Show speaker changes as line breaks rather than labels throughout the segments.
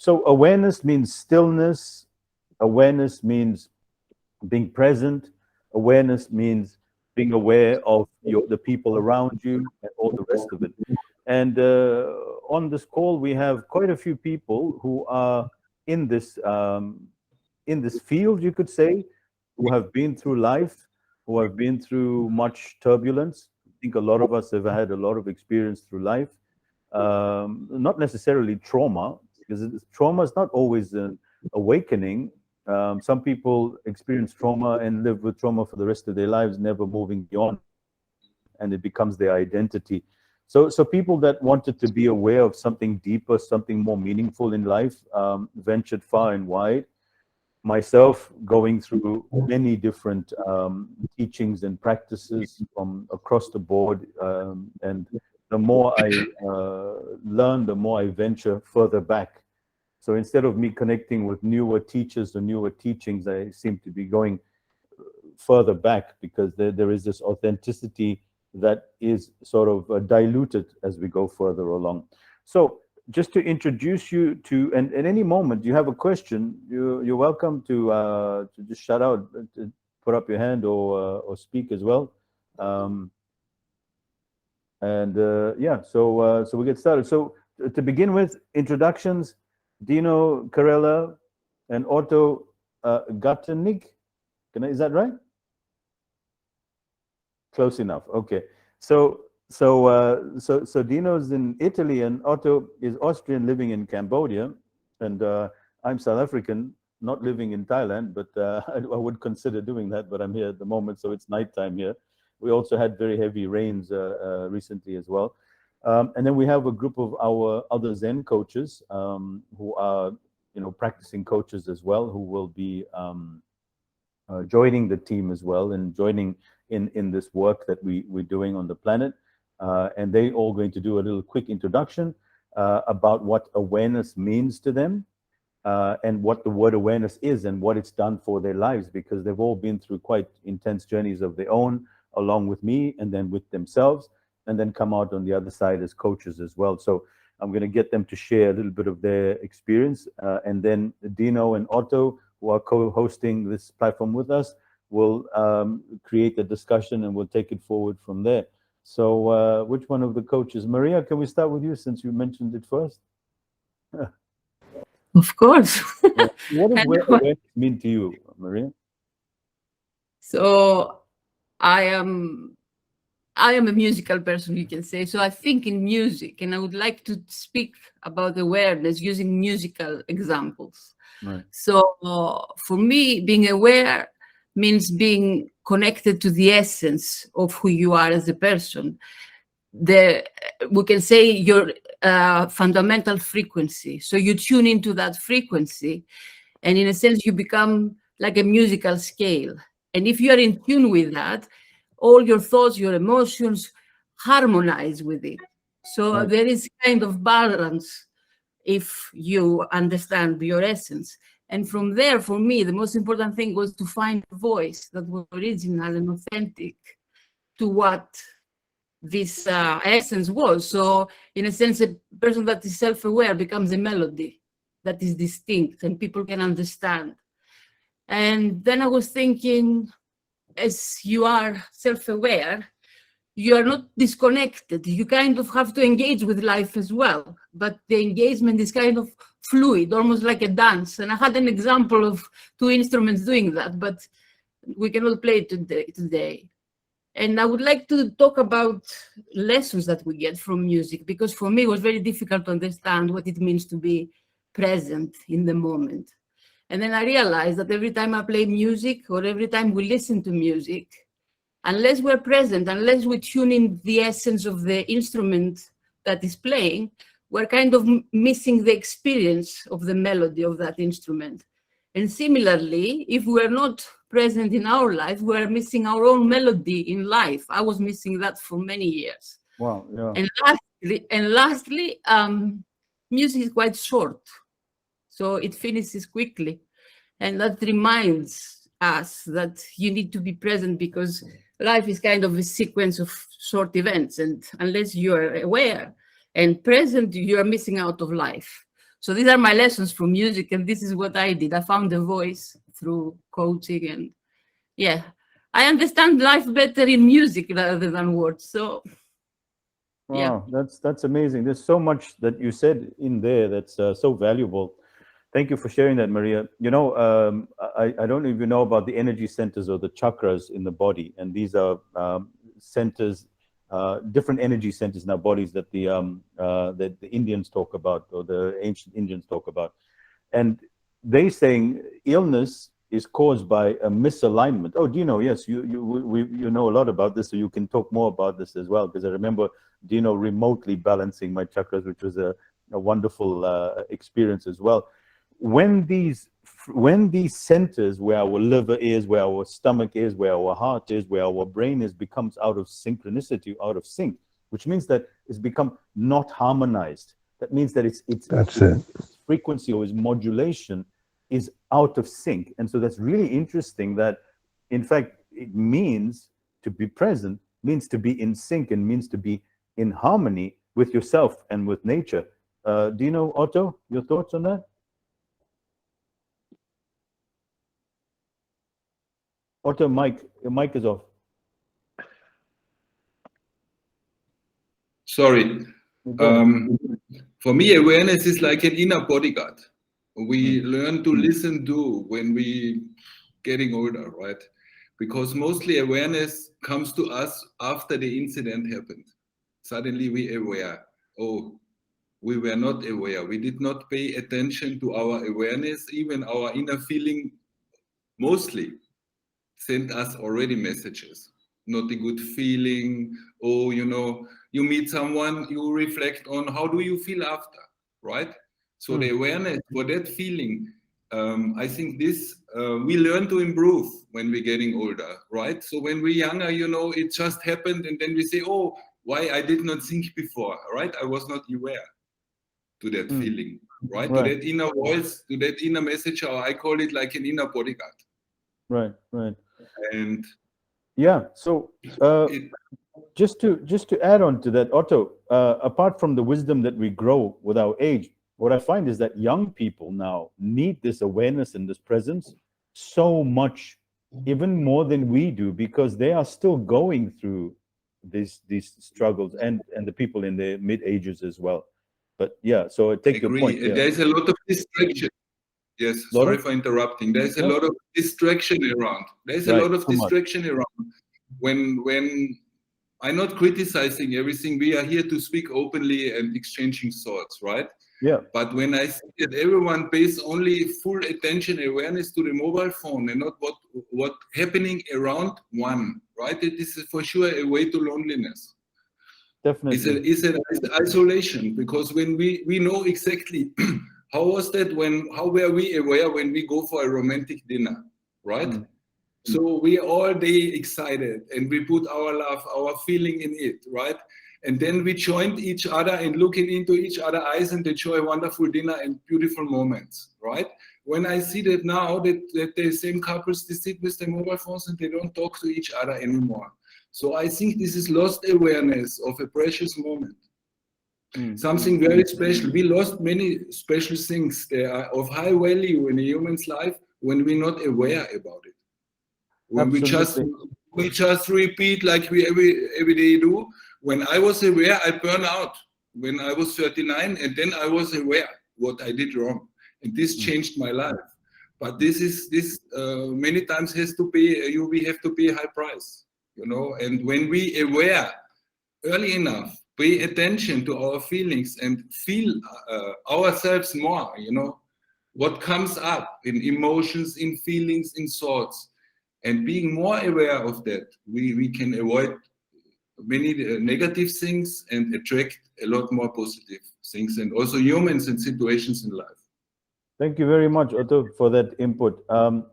So awareness means stillness. Awareness means being present. Awareness means being aware of the people around you and all the rest of it. And on this call, we have quite a few people who are in this in this field, you could say, who have been through life, who have been through much turbulence. I think a lot of us have had a lot of experience through life, not necessarily trauma, because trauma is not always an awakening. Some people experience trauma and live with trauma for the rest of their lives, never moving beyond, and it becomes their identity. So people that wanted to be aware of something deeper, something more meaningful in life, ventured far and wide. Myself, going through many different teachings and practices from across the board, and the more I learn, the more I venture further back. So instead of me connecting with newer teachers or newer teachings, I seem to be going further back, because there is this authenticity that is sort of diluted as we go further along. So just to introduce you to, and at any moment you have a question, you're welcome to just shout out, to put up your hand, or speak as well. Yeah, so we get started. So to begin with, introductions: Dino Carella and Otto Gattenig. Is that right? Close enough. Okay. So Dino's in Italy and Otto is Austrian living in Cambodia, and I'm South African, not living in Thailand, but I would consider doing that, but I'm here at the moment, so it's nighttime here. We also had very heavy rains recently as well. And then we have a group of our other Zen coaches who are, practicing coaches as well, who will be joining the team as well, and joining in this work that we're doing on the planet. And they all going to do a little quick introduction about what awareness means to them, and what the word awareness is and what it's done for their lives, because they've all been through quite intense journeys of their own, along with me, and then with themselves, and then come out on the other side as coaches as well. So I'm going to get them to share a little bit of their experience, and then Dino and Otto, who are co-hosting this platform with us, will create a discussion, and we'll take it forward from there. So which one of the coaches? Maria, can we start with you, since you mentioned it first?
Of course.
Yeah. What does awareness mean to you, Maria?
So I am a musical person, you can say. So I think in music, and I would like to speak about awareness using musical examples.
Right.
So for me, being aware means being connected to the essence of who you are as a person. We can say your fundamental frequency. So you tune into that frequency, and in a sense, you become like a musical scale. And if you are in tune with that, all your thoughts, your emotions harmonize with it. So
Right.
there is kind of balance if you understand your essence. And from there, for me, the most important thing was to find a voice that was original and authentic to what this essence was. So in a sense, a person that is self-aware becomes a melody that is distinct and people can understand. And then I was thinking, as you are self-aware, you are not disconnected. You kind of have to engage with life as well. But the engagement is kind of fluid, almost like a dance. And I had an example of two instruments doing that, but we cannot play it today. And I would like to talk about lessons that we get from music, because for me, it was very difficult to understand what it means to be present in the moment. And then I realized that every time I play music, or every time we listen to music, unless we're present, unless we tune in the essence of the instrument that is playing, we're kind of missing the experience of the melody of that instrument. And similarly, if we're not present in our life, we're missing our own melody in life. I was missing that for many years.
Wow. Yeah.
And lastly, music is quite short, so it finishes quickly. And that reminds us that you need to be present, because life is kind of a sequence of short events. And unless you are aware and present, you are missing out of life. So these are my lessons from music, and this is what I did. I found a voice through coaching, and yeah, I understand life better in music rather than words. So yeah.
Wow, that's amazing. There's so much that you said in there that's so valuable. Thank you for sharing that, Maria. You know, I don't know if you know about the energy centers or the chakras in the body, and these are centers, different energy centers in our bodies that the Indians talk about, or the ancient Indians talk about. And they saying illness is caused by a misalignment. Oh, Dino, yes, you know a lot about this, so you can talk more about this as well. Because I remember Dino remotely balancing my chakras, which was a wonderful experience as well. When these centers, where our liver is, where our stomach is, where our heart is, where our brain is, becomes out of synchronicity, out of sync, which means that it's become not harmonized. That means that
That's it.
frequency or its modulation is out of sync. And so that's really interesting that, in fact, it means to be present, means to be in sync, and means to be in harmony with yourself and with nature. Do you know, Otto, your thoughts on that? Otto, your mic is off.
Sorry. For me, awareness is like an inner bodyguard. We learn to listen to when we getting older, right? Because mostly awareness comes to us after the incident happened. Suddenly we aware, oh, we were not aware. We did not pay attention to our awareness. Even our inner feeling mostly sent us already messages. Not a good feeling. Oh, you meet someone, you reflect on how do you feel after, right? So the awareness for that feeling, I think this we learn to improve when we're getting older, right? So when we're younger, it just happened, and then we say, oh, why I did not think before, right? I was not aware to that feeling, right? To that inner voice, to that inner message, or I call it like an inner bodyguard.
Right.
And
yeah, so just to add on to that, Otto, apart from the wisdom that we grow with our age, what I find is that young people now need this awareness and this presence so much, even more than we do, because they are still going through these struggles, and the people in their mid ages as well. But yeah, so I take your point. Yeah.
There's a lot of distraction. Yes, sorry for interrupting. There's a lot of distraction around. There's a lot of distraction around. When I'm not criticizing everything, we are here to speak openly and exchanging thoughts, right?
Yeah.
But when I see that everyone pays only full attention, awareness to the mobile phone and not what happening around one, right? It is for sure a way to loneliness.
Definitely.
It's an isolation, because when we know exactly how was that how were we aware when we go for a romantic dinner, right? So we are all day excited, and we put our love, our feeling in it, right? And then we joined each other and looking into each other's eyes and enjoy a wonderful dinner and beautiful moments, right? When I see that now that the same couples, they sit with their mobile phones and they don't talk to each other anymore. So I think this is lost awareness of a precious moment. Something very special. We lost many special things that are of high value in a human's life when we're not aware about it. When we just repeat like we every day do. When I was aware, I burned out when I was 39, and then I was aware what I did wrong, and this changed my life. But this many times has to pay. We have to pay a high price, And when we aware early enough, pay attention to our feelings and feel ourselves more, what comes up in emotions, in feelings, in thoughts. And being more aware of that, we can avoid many negative things and attract a lot more positive things, and also humans and situations in life.
Thank you very much, Otto, for that input.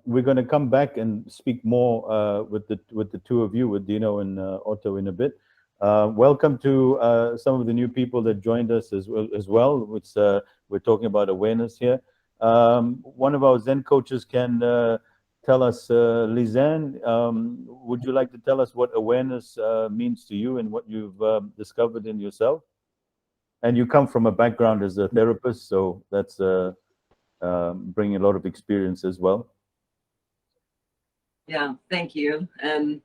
We're going to come back and speak more with the two of you, with Dino and Otto, in a bit. Welcome to some of the new people that joined us as well. We're talking about awareness here. One of our Zen coaches can tell us, Lizanne, would you like to tell us what awareness means to you and what you've discovered in yourself? And you come from a background as a therapist, so that's bringing a lot of experience as well.
Yeah, thank you. And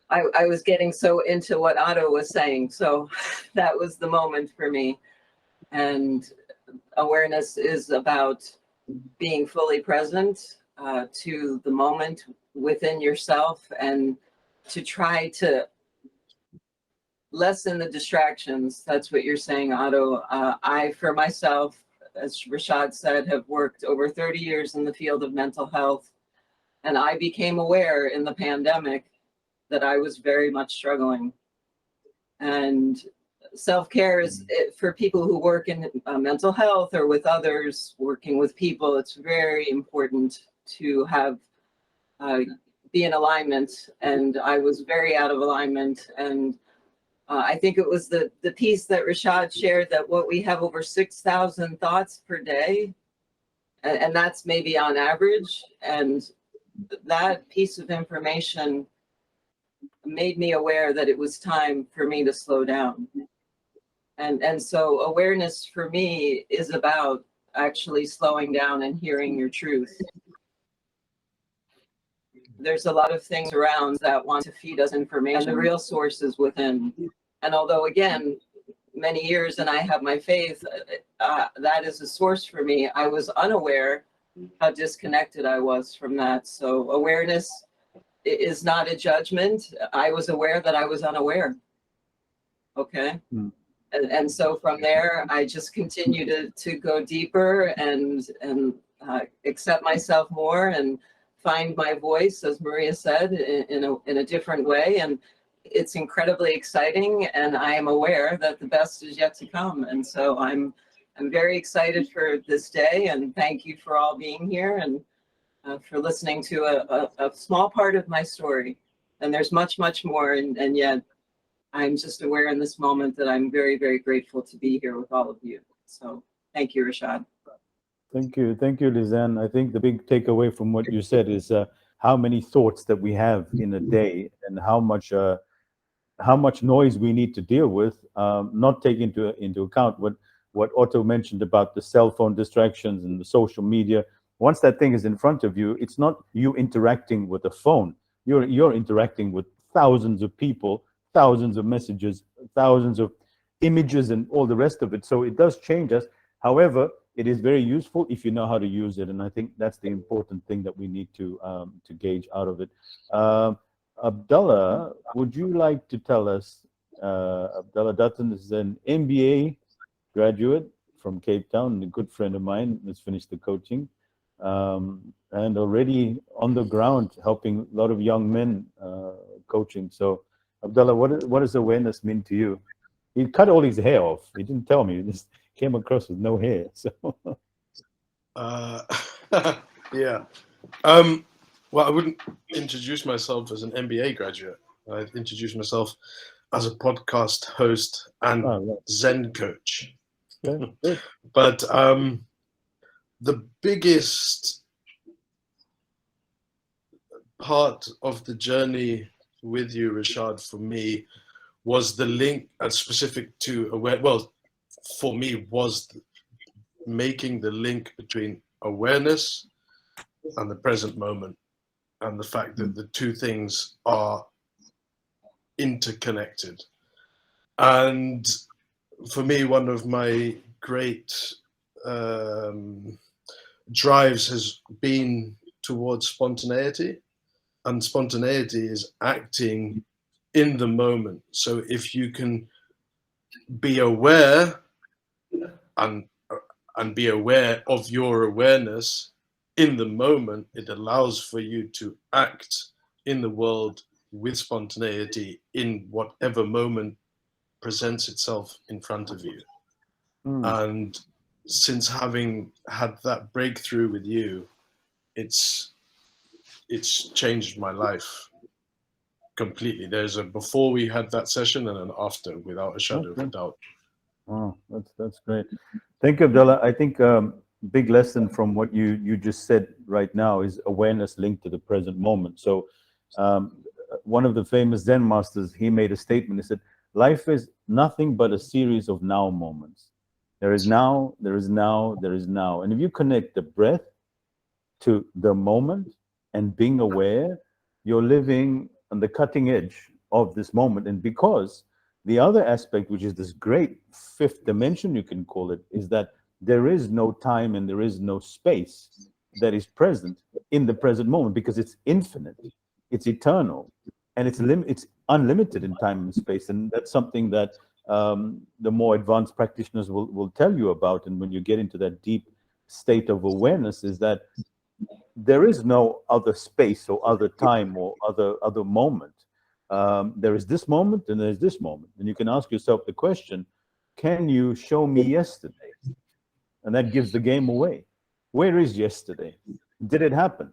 I was getting so into what Otto was saying, so that was the moment for me. And awareness is about being fully present to the moment within yourself, and to try to lessen the distractions. That's what you're saying, Otto. I, for myself, as Rashad said, have worked over 30 years in the field of mental health. And I became aware in the pandemic that I was very much struggling. And self-care is for people who work in mental health or with others, working with people. It's very important to have be in alignment. And I was very out of alignment. And I think it was the piece that Rashad shared, that what we have over 6,000 thoughts per day, and that's maybe on average. And that piece of information made me aware that it was time for me to slow down. And so awareness for me is about actually slowing down and hearing your truth. There's a lot of things around that want to feed us information, and the real source is within. And although, again, many years and I have my faith, that is a source for me, I was unaware how disconnected I was from that. So awareness is not a judgment. I was aware that I was unaware. Okay. And so from there, I just continue to go deeper and accept myself more and find my voice, as Maria said, in a different way. And it's incredibly exciting. And I am aware that the best is yet to come. And so I'm very excited for this day, and thank you for all being here and for listening to a small part of my story. And there's much, much more. And yet I'm just aware in this moment that I'm very, very grateful to be here with all of you. So thank you, Rashad.
Thank you, Lizanne. I think the big takeaway from what you said is how many thoughts that we have in a day, and how much noise we need to deal with, not take into account what Otto mentioned about the cell phone distractions and the social media. Once that thing is in front of you, it's not you interacting with a phone. You're interacting with thousands of people, thousands of messages, thousands of images, and all the rest of it. So it does change us. However, it is very useful if you know how to use it, and I think that's the important thing that we need to gauge out of it. Abdullah, would you like to tell us? Abdullah Dutton is an MBA graduate from Cape Town, a good friend of mine, has finished the coaching, and already on the ground helping a lot of young men coaching. So, Abdullah, what does awareness mean to you? He cut all his hair off. He didn't tell me. He just came across with no hair. So,
yeah. Well, I wouldn't introduce myself as an MBA graduate. I'd introduce myself as a podcast host and Zen coach.
okay.
But the biggest part of the journey with you, Rashad, for me, was the link, specific to for me, was making the link between awareness and the present moment, and the fact that the two things are interconnected. And for me, one of my great drives has been towards spontaneity, and spontaneity is acting in the moment. So if you can be aware and be aware of your awareness in the moment, it allows for you to act in the world with spontaneity in whatever moment presents itself in front of you. And since having had that breakthrough with you, it's changed my life completely. There's a before we had that session and an after, without a shadow of a doubt.
Oh, that's great. Thank you, Abdullah. I think big lesson from what you just said right now is awareness linked to the present moment. So one of the famous Zen masters, he made a statement. He said, life is nothing but a series of now moments. There is now, there is now, there is now. And if you connect the breath to the moment and being aware, you're living on the cutting edge of this moment. And because the other aspect, which is this great fifth dimension, you can call it, is that there is no time and there is no space that is present in the present moment, because it's infinite, it's eternal, and it's unlimited in time and space. And that's something that the more advanced practitioners will tell you about. And when you get into that deep state of awareness, is that there is no other space or other time or other moment. There is this moment and there's this moment. And you can ask yourself the question, can you show me yesterday? And that gives the game away. Where is yesterday? Did it happen?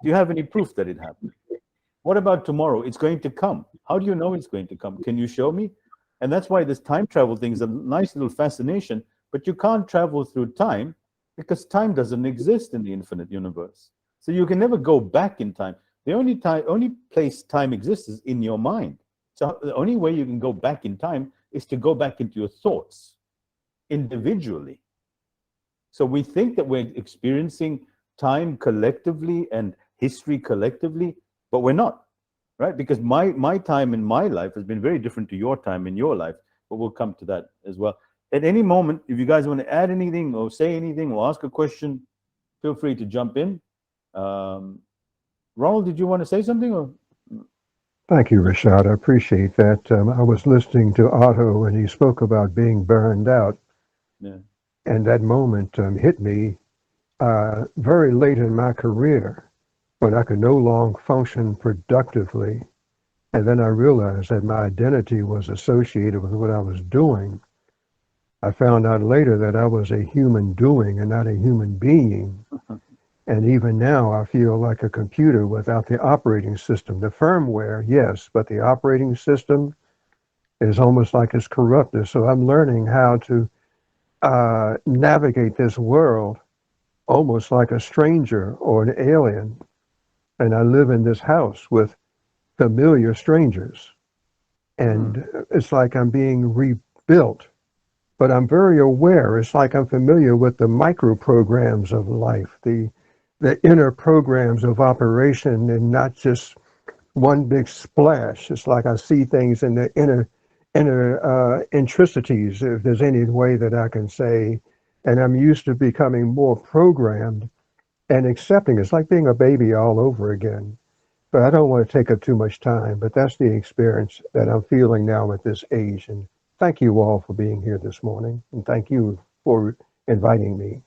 Do you have any proof that it happened? What about tomorrow? It's going to come. How do you know it's going to come? Can you show me? And that's why this time travel thing is a nice little fascination, but you can't travel through time because time doesn't exist in the infinite universe. So you can never go back in time. The only place time exists is in your mind. So the only way you can go back in time is to go back into your thoughts individually. So we think that we're experiencing time collectively and history collectively, but we're not, right? Because my time in my life has been very different to your time in your life, but we'll come to that as well. At any moment, if you guys want to add anything or say anything or ask a question, feel free to jump in. Ronald, did you want to say something? Or?
Thank you, Rashad. I appreciate that. I was listening to Otto and he spoke about being burned out.
Yeah.
And that moment hit me very late in my career when I could no longer function productively. And then I realized that my identity was associated with what I was doing. I found out later that I was a human doing and not a human being. And even now, I feel like a computer without the operating system. The firmware, yes, but the operating system is almost like it's corrupted. So I'm learning how to navigate this world almost like a stranger or an alien. And I live in this house with familiar strangers. And it's like I'm being rebuilt. But I'm very aware. It's like I'm familiar with the micro programs of life, the inner programs of operation, and not just one big splash. It's like I see things in the inner intricacies, if there's any way that I can say. And I'm used to becoming more programmed and accepting. It's like being a baby all over again. But I don't want to take up too much time, but that's the experience that I'm feeling now at this age. And thank you all for being here this morning. And thank you for inviting me.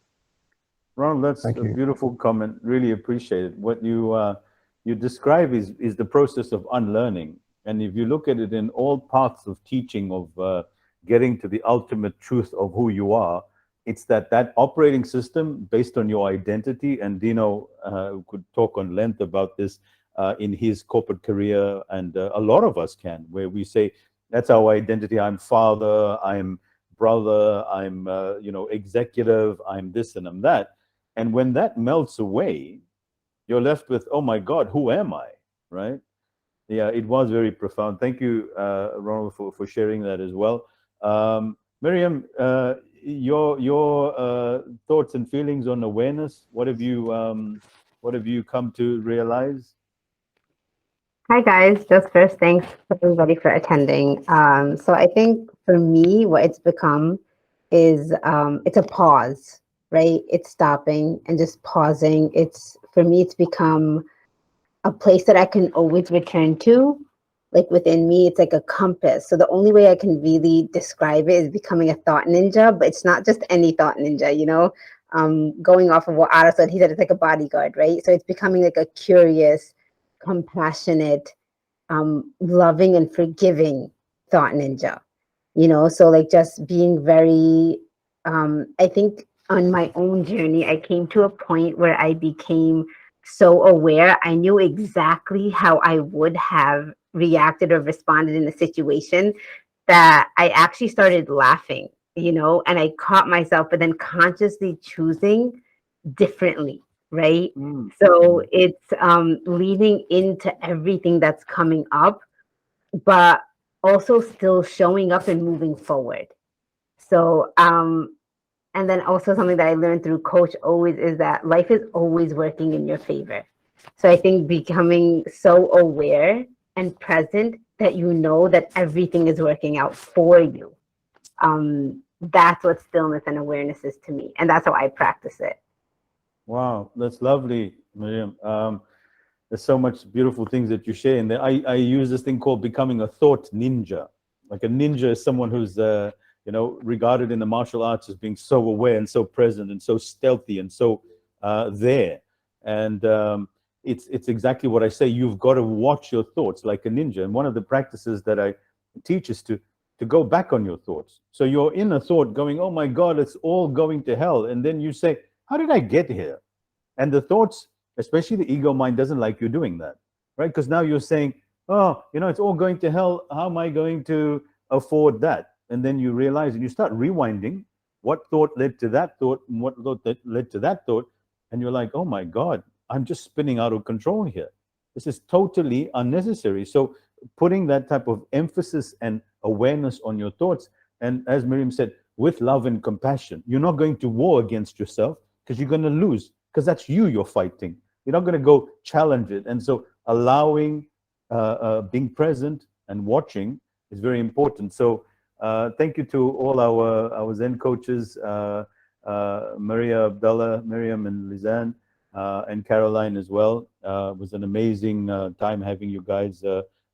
Ronald, that's a beautiful comment. Really appreciate it. What you describe is the process of unlearning. And if you look at it in all paths of teaching, of getting to the ultimate truth of who you are, it's that operating system based on your identity. And Dino could talk on length about this in his corporate career, and a lot of us can, where we say, that's our identity. I'm father, I'm brother, I'm executive, I'm this and I'm that. And when that melts away, you're left with, oh my God, who am I, right? Yeah, it was very profound. Thank you, Ronald, for sharing that as well. Miriam, your thoughts and feelings on awareness. What have you come to realize?
Hi guys, just first thanks for everybody for attending. So I think for me, what it's become is it's a pause, right? It's stopping and just pausing. For me, it's become a place that I can always return to. Like within me, it's like a compass. So the only way I can really describe it is becoming a thought ninja, but it's not just any thought ninja, going off of what Ara said, he said it's like a bodyguard, right? So it's becoming like a curious, compassionate, loving and forgiving thought ninja, so like just being very, I think on my own journey, I came to a point where I became so aware. I knew exactly how I would have reacted or responded in a situation that I actually started laughing, and I caught myself, but then consciously choosing differently. Right. So it's leading into everything that's coming up. But also still showing up and moving forward. So, and then also something that I learned through coach always is that life is always working in your favor. So I think becoming so aware and present that you know that everything is working out for you. That's what stillness and awareness is to me. And that's how I practice it.
Wow, that's lovely, Miriam. There's so much beautiful things that you share. And I use this thing called becoming a thought ninja. Like a ninja is someone who's, regarded in the martial arts as being so aware and so present and so stealthy and so there. And it's exactly what I say. You've got to watch your thoughts like a ninja. And one of the practices that I teach is to go back on your thoughts. So you're in a thought going, oh my God, it's all going to hell. And then you say, how did I get here? And the thoughts, especially the ego mind, doesn't like you doing that, right? Because now you're saying, oh, it's all going to hell. How am I going to afford that? And then you realize and you start rewinding what thought led to that thought and what thought that led to that thought. And you're like, oh my God, I'm just spinning out of control here. This is totally unnecessary. So putting that type of emphasis and awareness on your thoughts, and as Miriam said, with love and compassion, you're not going to war against yourself because you're going to lose, because that's you're fighting. You're not going to go challenge it. And so allowing, being present and watching is very important. So thank you to all our Zen coaches, Maria, Abdullah, Miriam, and Lizanne, and Caroline as well. It was an amazing time having you guys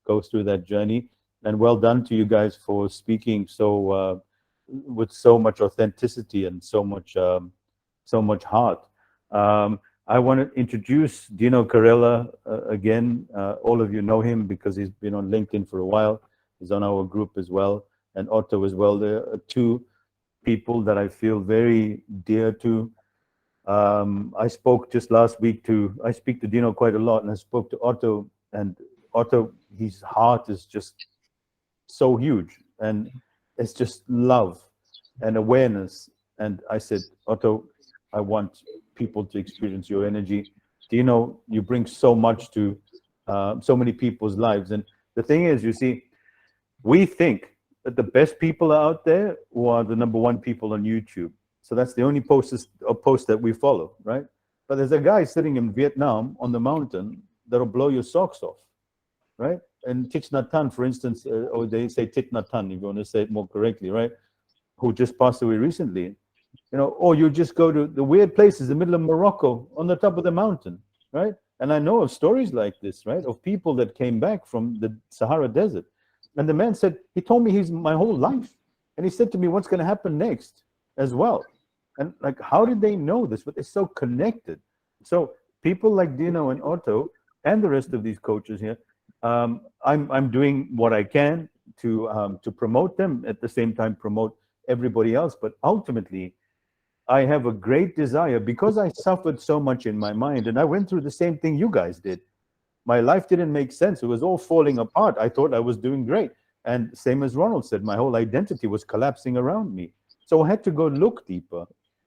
go through that journey. And well done to you guys for speaking so with so much authenticity and so much heart. I want to introduce Dino Carella again. All of you know him because he's been on LinkedIn for a while. He's on our group as well, and Otto as well. There are two people that I feel very dear to. I spoke just last week I speak to Dino quite a lot, and I spoke to Otto, and Otto, his heart is just so huge, and it's just love and awareness. And I said, Otto, I want people to experience your energy. Dino, you bring so much to so many people's lives. And the thing is, you see, we think that the best people are out there who are the #1 people on YouTube. So that's the only post that we follow, right? But there's a guy sitting in Vietnam on the mountain that'll blow your socks off, right? And Thich Nhat Hanh, for instance, or they say Thich Nhat Hanh, if you want to say it more correctly, right? Who just passed away recently. Or you just go to the weird places in the middle of Morocco on the top of the mountain, right? And I know of stories like this, right? Of people that came back from the Sahara Desert. And the man said, he told me he's my whole life. And he said to me, what's going to happen next as well? And like, how did they know this? But they're so connected. So people like Dino and Otto and the rest of these coaches here, I'm doing what I can to promote them, at the same time promote everybody else. But ultimately, I have a great desire, because I suffered so much in my mind, and I went through the same thing you guys did. My life didn't make sense. It was all falling apart. I thought I was doing great. And same as Ronald said, my whole identity was collapsing around me. So I had to go look deeper.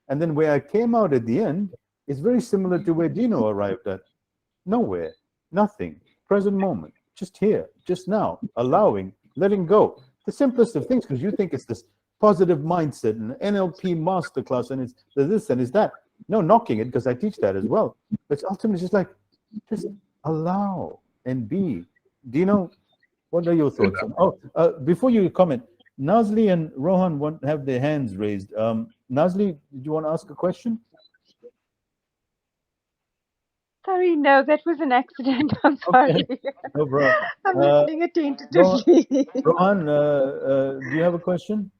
And then where I came out at the end is very similar to where Dino arrived at. Nowhere, nothing, present moment, just here, just now, allowing, letting go. The simplest of things, because you think it's this positive mindset and NLP masterclass and it's this and it's that. No, knocking it, because I teach that as well. But it's ultimately just like, just allow and be. Dino, what are your thoughts? Before you comment, Nazli and Rohan have their hands raised. Nazli, did you want to ask a question?
Sorry, no, that was an accident. I'm sorry.
Okay. No problem.
I'm listening attentively.
Rohan, do you have a question?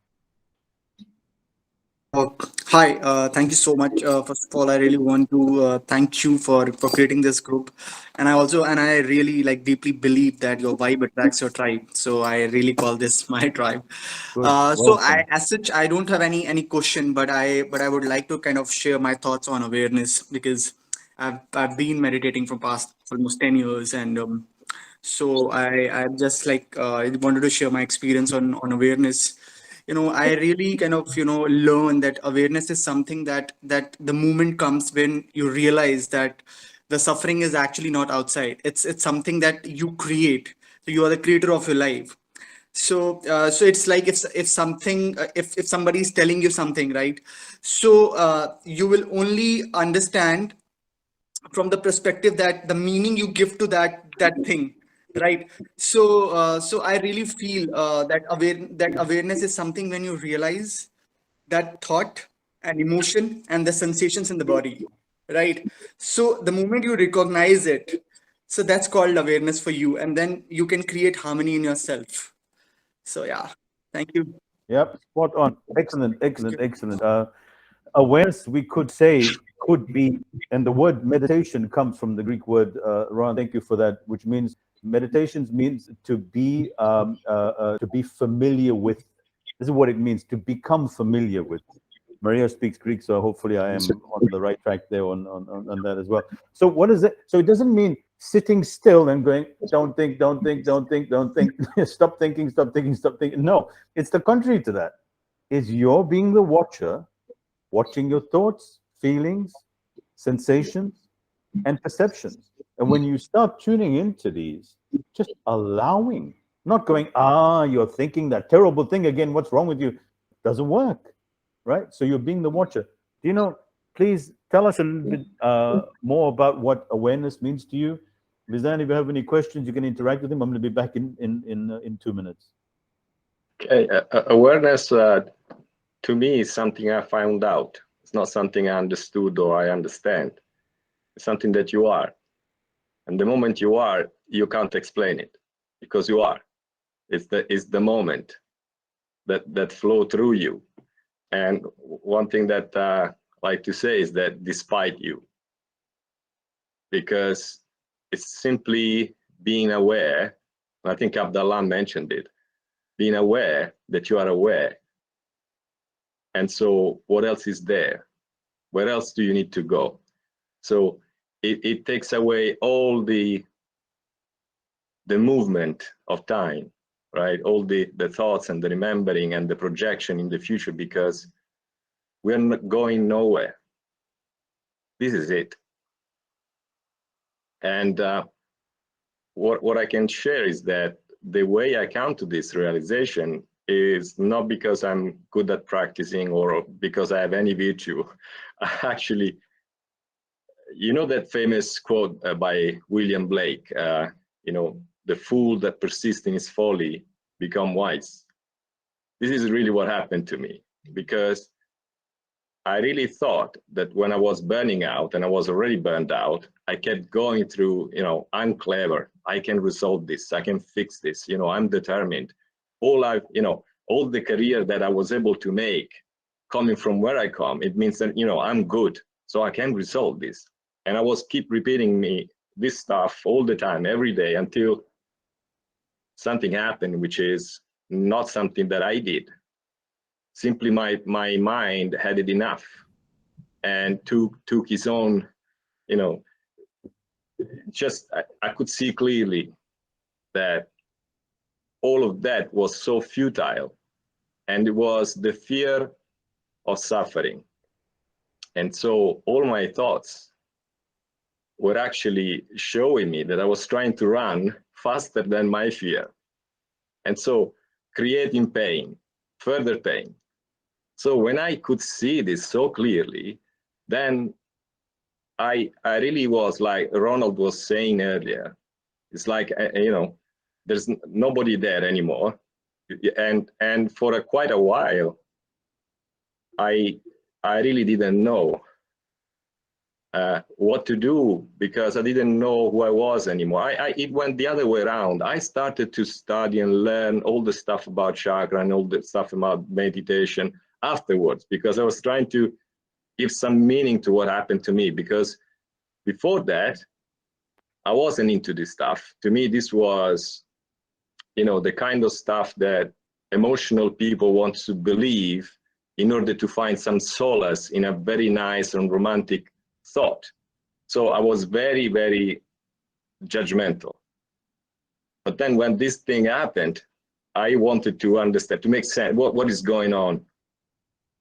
Hi, thank you so much. First of all, I really want to thank you for creating this group, and I really deeply believe that your vibe attracts your tribe. So I really call this my tribe.
Good.
So
Welcome.
as such, I don't have any question, but I would like to kind of share my thoughts on awareness, because I've been meditating for past almost 10 years, and so I just wanted to share my experience on awareness. I really kind of learn that awareness is something that the moment comes when you realize that the suffering is actually not outside. It's something that you create. So you are the creator of your life. So it's like if something if somebody is telling you something, right? So you will only understand from the perspective that the meaning you give to that thing, right? So I really feel that awareness is something when you realize that thought and emotion and the sensations in the body, right? So the moment you recognize it, so that's called awareness for you, and then you can create harmony in yourself. So yeah, thank you.
Yep, spot on. Excellent, excellent, excellent. Awareness, we could say, could be, and the word meditation comes from the Greek word, Ron, thank you for that, which means meditations means to be familiar with. This is what it means, to become familiar with. Maria speaks Greek, so hopefully I am on the right track there on that as well. So what is it? So it doesn't mean sitting still and going, don't think, don't think, don't think, don't think, stop thinking, stop thinking, stop thinking. No, it's the contrary to that. Is you're being the watcher, watching your thoughts, feelings, sensations, and perceptions. And when you start tuning into these, just allowing, not going, you're thinking that terrible thing again, what's wrong with you? Doesn't work, right? So you're being the watcher. Do you know, please tell us a little bit more about what awareness means to you. Vizan, if you have any questions, you can interact with him. I'm going to be back in 2 minutes.
Okay, awareness to me is something I found out. It's not something I understood or I understand. It's something that you are. And the moment you are, you can't explain it because you are. It's the moment that flow through you. And one thing that I like to say is that despite you, because it's simply being aware. I think Abdallah mentioned it, being aware that you are aware. And so what else is there? Where else do you need to go? So it takes away all the movement of time, right? All the thoughts and the remembering and the projection in the future, because we're not going nowhere. This is it. And what I can share is that the way I come to this realization is not because I'm good at practicing or because I have any virtue. Actually, you know that famous quote by William Blake, you know, the fool that persists in his folly become wise. This is really what happened to me, because I really thought that when I was burning out, and I was already burned out, I kept going through, you know, I'm clever, I can resolve this, I can fix this, you know, I'm determined. All the career that I was able to make coming from where I come, it means that, you know, I'm good, so I can resolve this. And I was keep repeating me this stuff all the time, every day, until something happened, which is not something that I did. Simply my mind had it enough and took his own, you know, just I could see clearly that all of that was so futile, and it was the fear of suffering. And so all my thoughts were actually showing me that I was trying to run faster than my fear. And so creating pain, further pain. So when I could see this so clearly, then I really was like Ronald was saying earlier, it's like, you know, there's nobody there anymore. And for quite a while, I really didn't know what to do, because I didn't know who I was anymore. It went the other way around. I started to study and learn all the stuff about chakra and all the stuff about meditation afterwards, because I was trying to give some meaning to what happened to me, because before that, I wasn't into this stuff. To me, this was, you know, the kind of stuff that emotional people want to believe in order to find some solace in a very nice and romantic thought. So I was very, very judgmental. But then when this thing happened, I wanted to understand, to make sense, what is going on?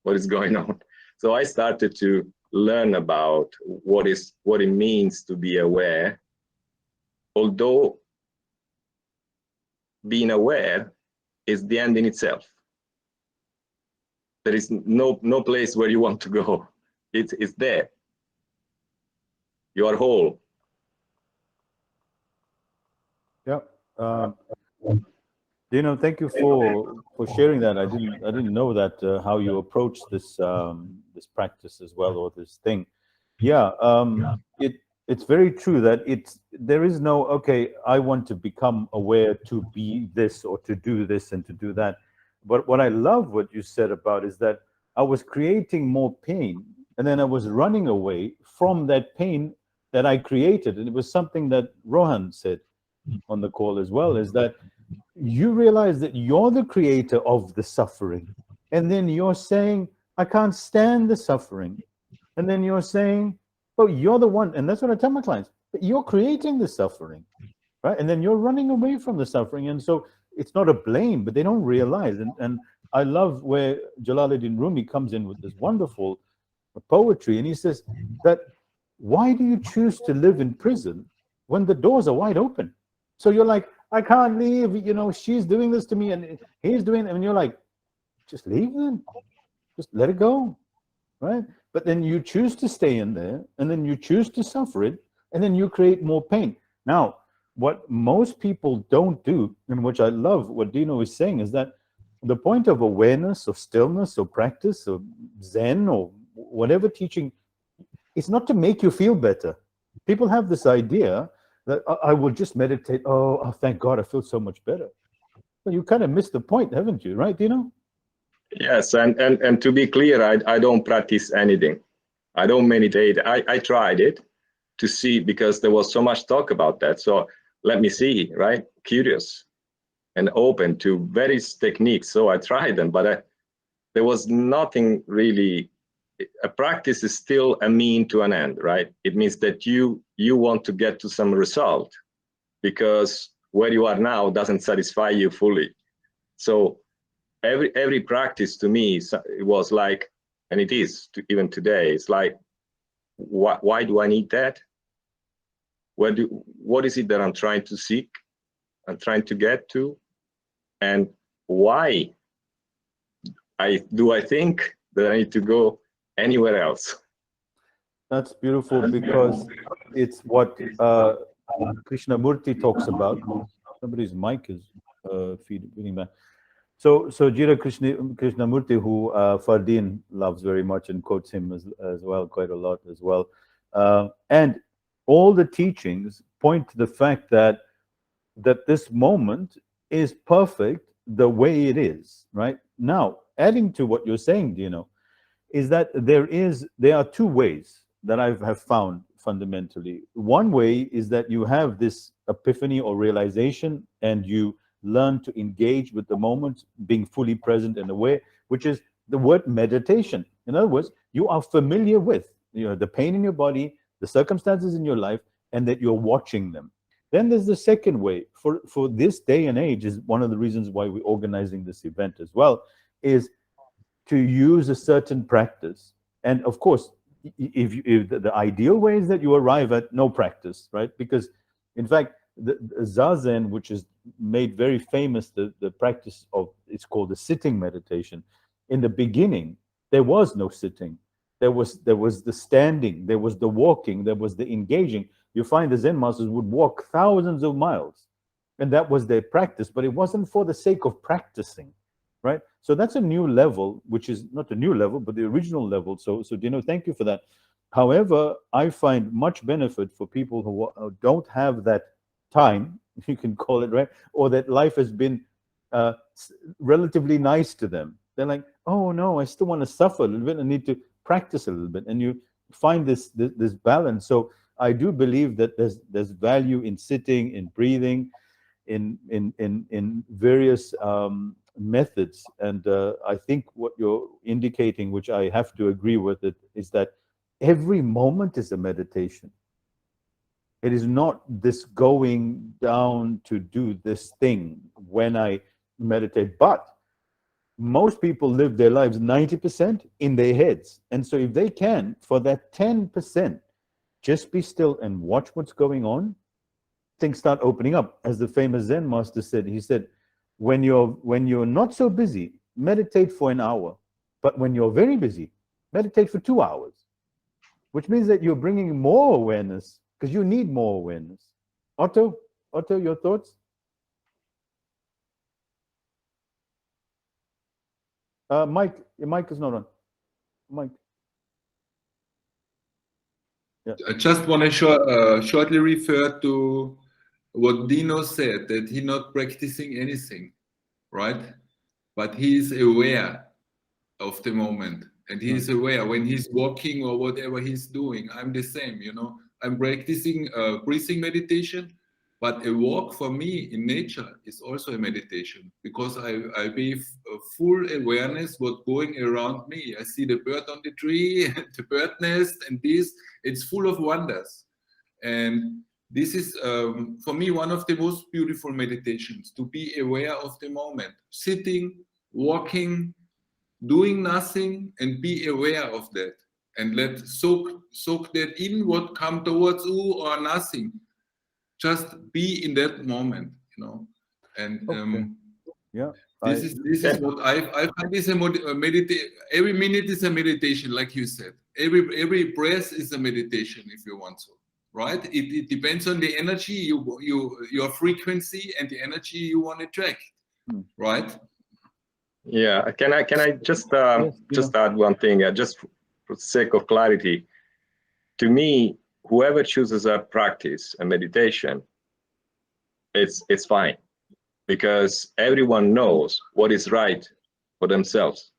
What is going on? So I started to learn about what it means to be aware. Although being aware is the end in itself. There is no place where you want to go. It's there. You are whole.
Yeah. Thank you for sharing that. I didn't know that how you approach this this practice as well, or this thing. Yeah. It's very true that there is no, okay, I want to become aware to be this or to do this and to do that. But what I love what you said about is that I was creating more pain, and then I was running away from that pain that I created. And it was something that Rohan said on the call as well, is that you realize that you're the creator of the suffering. And then you're saying, I can't stand the suffering. And then you're saying, oh, you're the one. And that's what I tell my clients. You're creating the suffering, right? And then you're running away from the suffering. And so it's not a blame, but they don't realize. And I love where Jalaluddin Rumi comes in with this wonderful poetry. And he says that, why do you choose to live in prison when the doors are wide open? So you're like, I can't leave, she's doing this to me and he's doing it. And you're like, just leave them, just let it go, right? But then you choose to stay in there, and then you choose to suffer it, and then you create more pain. Now, what most people don't do, and which I love what Dino is saying, is that the point of awareness, of stillness, or practice, or Zen, or whatever teaching, it's not to make you feel better. People have this idea that I will just meditate. Oh, thank God, I feel so much better. Well, you kind of missed the point, haven't you? Right, Dino?
Yes, and to be clear, I don't practice anything. I don't meditate. I tried it to see, because there was so much talk about that. So let me see, right? Curious and open to various techniques. So I tried them, but there was nothing really. A practice is still a mean to an end, right? It means that you want to get to some result, because where you are now doesn't satisfy you fully. So every practice to me, it was like, and it is even today, it's like, why do I need that? What is it that I'm trying to seek? I'm trying to get to, and why I think that I need to go anywhere else?
That's beautiful, because it's what Krishnamurti talks about. Somebody's mic is feeding back. So Jira Krishnamurti, who Fardeen loves very much and quotes him as well, quite a lot as well. And all the teachings point to the fact that this moment is perfect the way it is, right? Now, adding to what you're saying, Dino, is that there are two ways that I have found fundamentally. One way is that you have this epiphany or realization, and you learn to engage with the moment, being fully present and aware, which is the word meditation. In other words, you are familiar with the pain in your body, the circumstances in your life, and that you're watching them. Then there's the second way. For this day and age, is one of the reasons why we're organizing this event as well, is to use a certain practice. And of course, if the ideal way is that you arrive at no practice, right? Because in fact, the Zazen, which is made very famous, the practice of, it's called the sitting meditation. In the beginning, there was no sitting. There was the standing, there was the walking, there was the engaging. You find the Zen masters would walk thousands of miles, and that was their practice, but it wasn't for the sake of practicing, right? So that's a new level, which is not a new level, but the original level. So Dino, thank you for that. However, I find much benefit for people who don't have that time, if you can call it, right? Or that life has been relatively nice to them. They're like, oh no, I still want to suffer a little bit. I need to practice a little bit. And you find this balance. So I do believe that there's value in sitting, in breathing, in various methods. And I think what you're indicating, which I have to agree with it, is that every moment is a meditation. It is not this going down to do this thing when I meditate, but most people live their lives 90% in their heads. And so if they can, for that 10%, just be still and watch what's going on, things start opening up. As the famous Zen master said, he said, when you're not so busy, meditate for an hour. But when you're very busy, meditate for 2 hours, which means that you're bringing more awareness because you need more awareness. Otto, your thoughts? Mike, your mic is not on. Mike. Yeah.
I just want to shortly refer to what Dino said, that he's not practicing anything, right? But he is aware of the moment, and he is aware when he's walking or whatever he's doing. I'm the same, you know. I'm practicing breathing meditation, but a walk for me in nature is also a meditation, because I be full awareness what's going around me. I see the bird on the tree, the bird nest, and this, it's full of wonders. And this is, for me, one of the most beautiful meditations, to be aware of the moment, sitting, walking, doing nothing, and be aware of that, and let soak that in, what come towards you or nothing. Just be in that moment, you know. And
yeah,
this is what I find is a meditation. Every minute is a meditation, like you said. Every breath is a meditation, if you want to, right? It depends on the energy your frequency and the energy you want to attract, right?
Yeah, can I just add one thing, just for the sake of clarity? To me, whoever chooses a practice, a meditation, it's fine, because everyone knows what is right for themselves.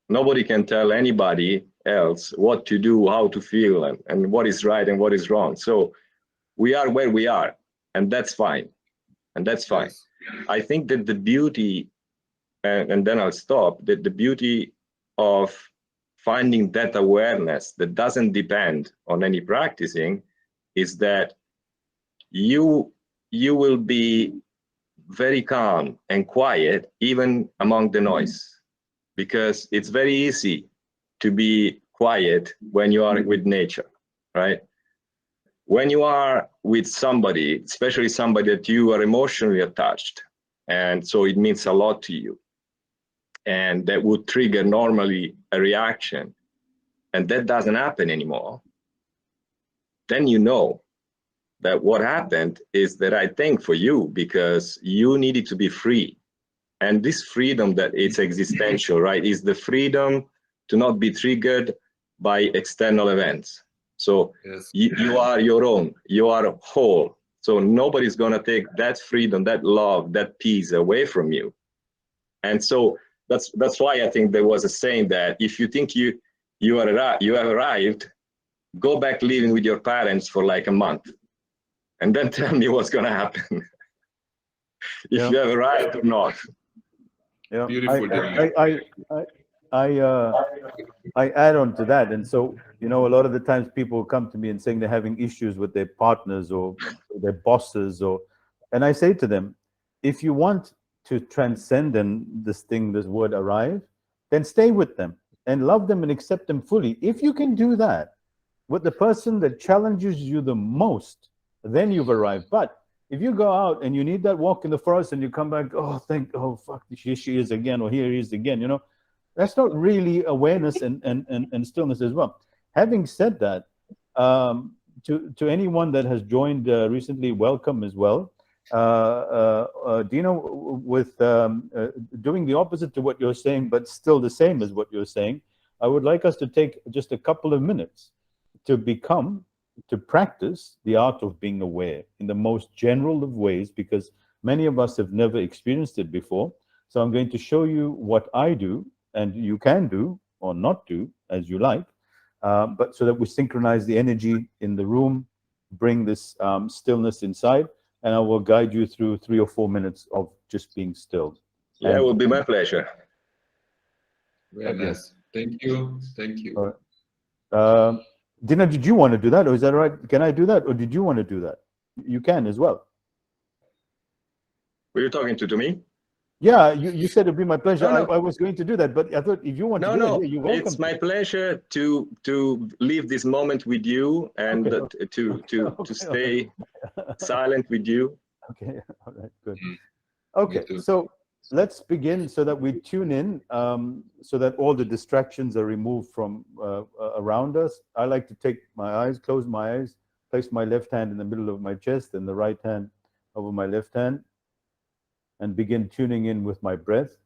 Nobody can tell anybody else what to do, how to feel, and what is right and what is wrong. So we are where we are, and that's fine. And that's fine.
Yes.
I think that the beauty, and then I'll stop, that the beauty of finding that awareness that doesn't depend on any practicing is that you will be very calm and quiet even among the noise, because it's very easy to be quiet when you are with nature, right? When you are with somebody, especially somebody that you are emotionally attached, and so it means a lot to you, and that would trigger normally a reaction, and that doesn't happen anymore, then you know that what happened is the right thing for you, because you needed to be free. And this freedom that is existential, right, is the freedom to not be triggered by external events. So
Yes.
you are your own, you are whole. So nobody's gonna take that freedom, that love, that peace away from you. And so that's why I think there was a saying that if you think you have arrived, go back living with your parents for like a month, and then tell me what's gonna happen. If you have arrived or not.
Yeah,
Beautiful.
I add on to that, and so a lot of the times people come to me and saying they're having issues with their partners or their bosses, and I say to them, if you want to transcend this word arrive, then stay with them and love them and accept them fully. If you can do that with the person that challenges you the most, then you've arrived. But if you go out and you need that walk in the forest and you come back, oh fuck, here she is again, or here he is again, that's not really awareness and stillness as well. Having said that, to anyone that has joined recently, welcome as well. Dino, with doing the opposite to what you're saying, but still the same as what you're saying, I would like us to take just a couple of minutes to practice the art of being aware in the most general of ways, because many of us have never experienced it before. So I'm going to show you what I do, and you can do or not do as you like, but so that we synchronize the energy in the room, bring this stillness inside, and I will guide you through 3 or 4 minutes of just being still.
Yeah, it would be my pleasure.
Very nice. Thank you. Thank you.
Dina, did you want to do that, or is that right? Can I do that, or did you want to do that? You can as well.
Were you talking to me?
Yeah, you said it'd be my pleasure.
No.
I was going to do that, but I thought if you want to do it, you're welcome.
It's my pleasure to leave this moment with you and to stay silent with you.
Okay, all right, good. Okay, let's begin so that we tune in, so that all the distractions are removed from around us. I like to take my eyes, close my eyes, place my left hand in the middle of my chest and the right hand over my left hand, and begin tuning in with my breath.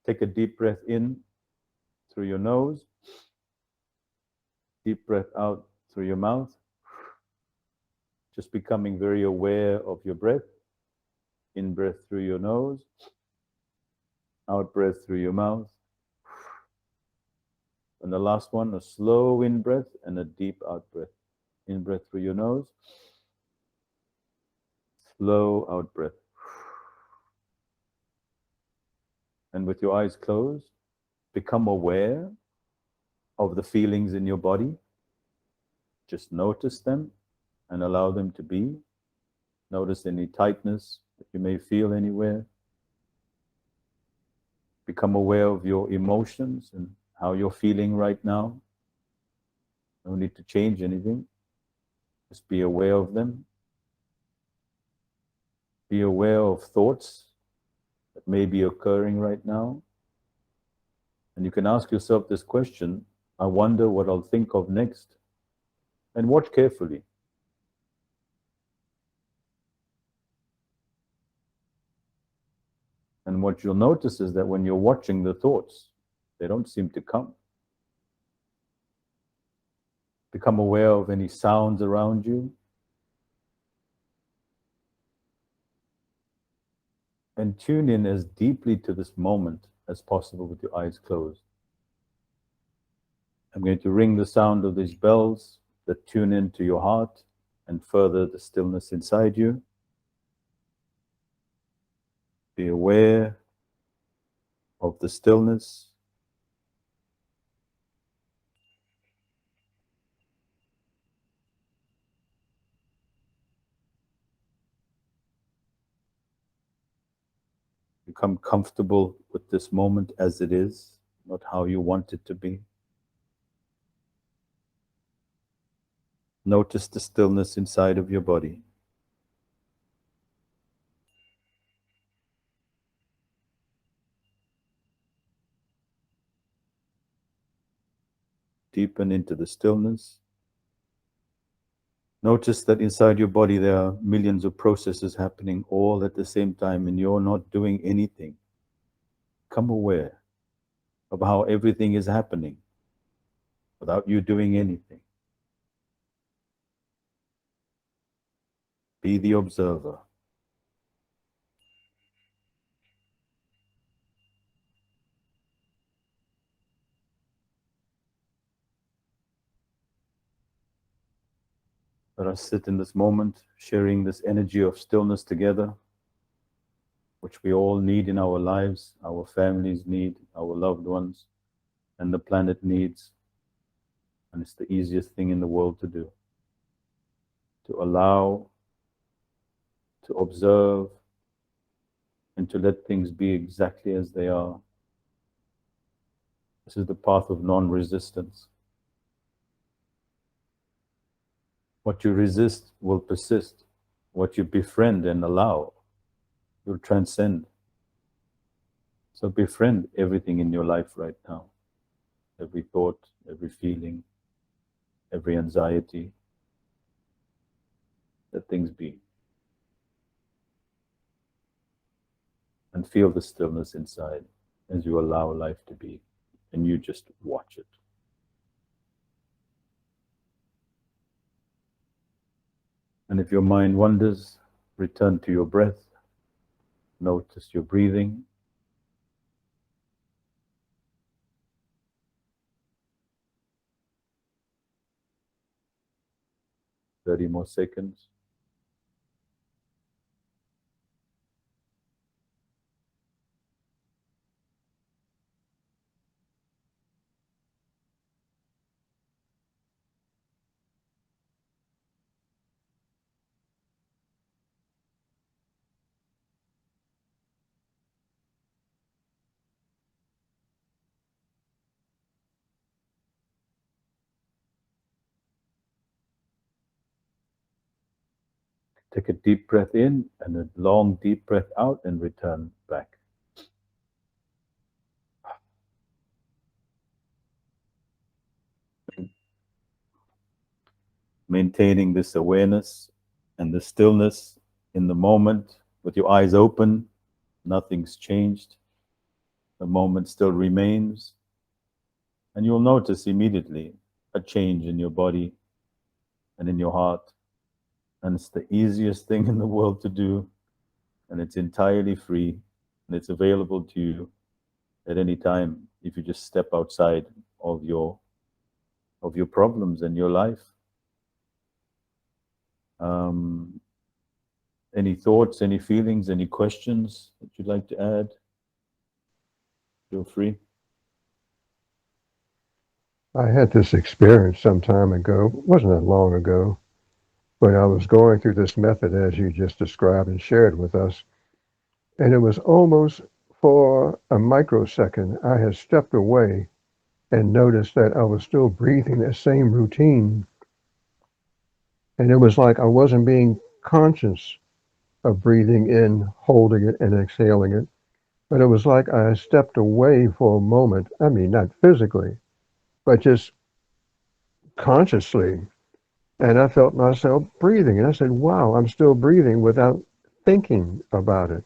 Take a deep breath in through your nose, deep breath out through your mouth, just becoming very aware of your breath. In breath through your nose, out breath through your mouth. And the last one, a slow in breath and a deep out breath. In breath through your nose, slow out breath. And with your eyes closed, become aware of the feelings in your body. Just notice them and allow them to be. Notice any tightness that you may feel anywhere. Become aware of your emotions and how you're feeling right now. No need to change anything. Just be aware of them. Be aware of thoughts that may be occurring right now. And you can ask yourself this question, I wonder what I'll think of next. And watch carefully. And what you'll notice is that when you're watching the thoughts, they don't seem to come. Become aware of any sounds around you. And tune in as deeply to this moment as possible with your eyes closed. I'm going to ring the sound of these bells that tune into your heart and further the stillness inside you. Be aware of the stillness. Become comfortable with this moment as it is, not how you want it to be. Notice the stillness inside of your body. Deepen into the stillness. Notice that inside your body there are millions of processes happening all at the same time and you're not doing anything. Become aware of how everything is happening without you doing anything. Be the observer. Let us sit in this moment, sharing this energy of stillness together, which we all need in our lives, our families need, our loved ones, and the planet needs. And it's the easiest thing in the world to do. To allow, to observe, and to let things be exactly as they are. This is the path of non-resistance. What you resist will persist. What you befriend and allow will transcend. So befriend everything in your life right now. Every thought, every feeling, every anxiety. Let things be. And feel the stillness inside as you allow life to be. And you just watch it. And if your mind wanders, return to your breath. Notice your breathing. Thirty more seconds. Take a deep breath in and a long deep breath out and return back. maintaining this awareness and the stillness in the moment with your eyes open. Nothing's changed. The moment still remains. And you'll notice immediately a change in your body and in your heart. And it's the easiest thing in the world to do. And it's entirely free. And it's available to you at any time if you just step outside of your problems in your life. Any thoughts, any feelings, any questions that you'd like to add? Feel free.
I had this experience some time ago. It wasn't that long ago, but I was going through this method as you just described and shared with us. And it was almost for a microsecond, I had stepped away and noticed that I was still breathing that same routine. And it was like I wasn't being conscious of breathing in, holding it, and exhaling it. But it was like I stepped away for a moment. I mean, not physically, but just consciously. And I felt myself breathing. And I said, wow, I'm still breathing without thinking about it.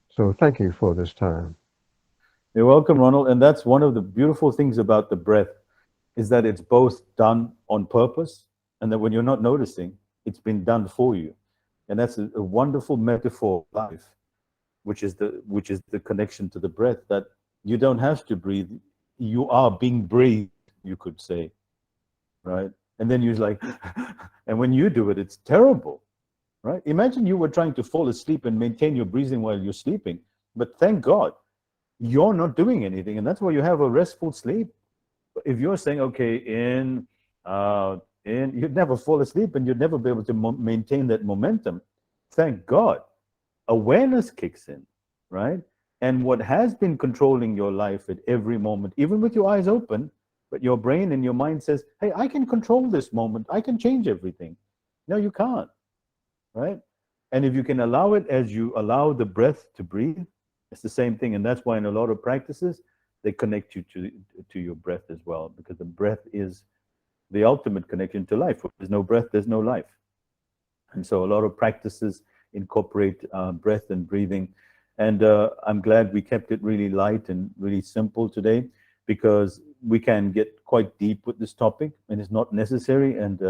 So thank you for this time.
You're welcome, Ronald. And that's one of the beautiful things about the breath, is that it's both done on purpose, and that when you're not noticing, it's been done for you. And that's a wonderful metaphor of life, which is the connection to the breath, that you don't have to breathe. You are being breathed, you could say, right? And then you're like, and when you do it, it's terrible, right? Imagine you were trying to fall asleep and maintain your breathing while you're sleeping, but thank God, you're not doing anything, and that's why you have a restful sleep. If you're saying, okay, in, you'd never fall asleep and you'd never be able to maintain that momentum. Thank God, awareness kicks in, right? And what has been controlling your life at every moment, even with your eyes open, but your brain and your mind says, hey, I can control this moment. I can change everything. No, you can't, right? And if you can allow it as you allow the breath to breathe, it's the same thing. And that's why in a lot of practices, they connect you to your breath as well, because the breath is the ultimate connection to life. If there's no breath, there's no life. And so a lot of practices incorporate breath and breathing. And I'm glad we kept it really light and really simple today, because we can get quite deep with this topic, and it's not necessary. And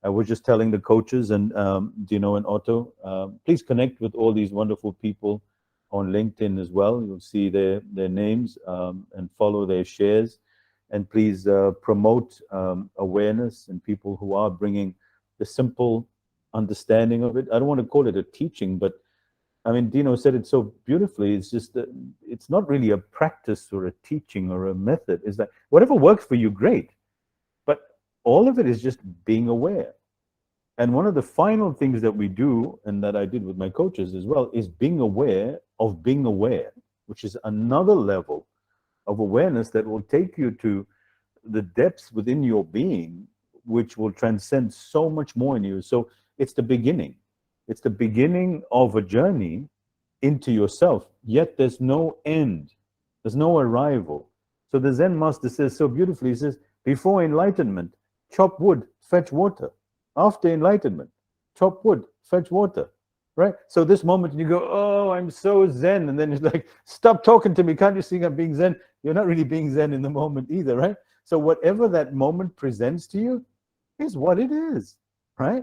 I was just telling the coaches and Dino and Otto, please connect with all these wonderful people on LinkedIn as well. You'll see their names and follow their shares. And please promote awareness and people who are bringing the simple understanding of it. I don't want to call it a teaching, but I mean, Dino said it so beautifully. It's just that it's not really a practice or a teaching or a method. It's that whatever works for you, great. But all of it is just being aware. And one of the final things that we do, and that I did with my coaches as well, is being aware of being aware, which is another level of awareness that will take you to the depths within your being, which will transcend so much more in you. So it's the beginning. It's the beginning of a journey into yourself, yet there's no end. There's no arrival. So the Zen master says so beautifully, he says, before enlightenment, chop wood, fetch water. After enlightenment, chop wood, fetch water. Right? So this moment you go, oh, I'm so Zen. And then it's like, stop talking to me. Can't you see I'm being Zen? You're not really being Zen in the moment either, right? So whatever that moment presents to you is what it is, right?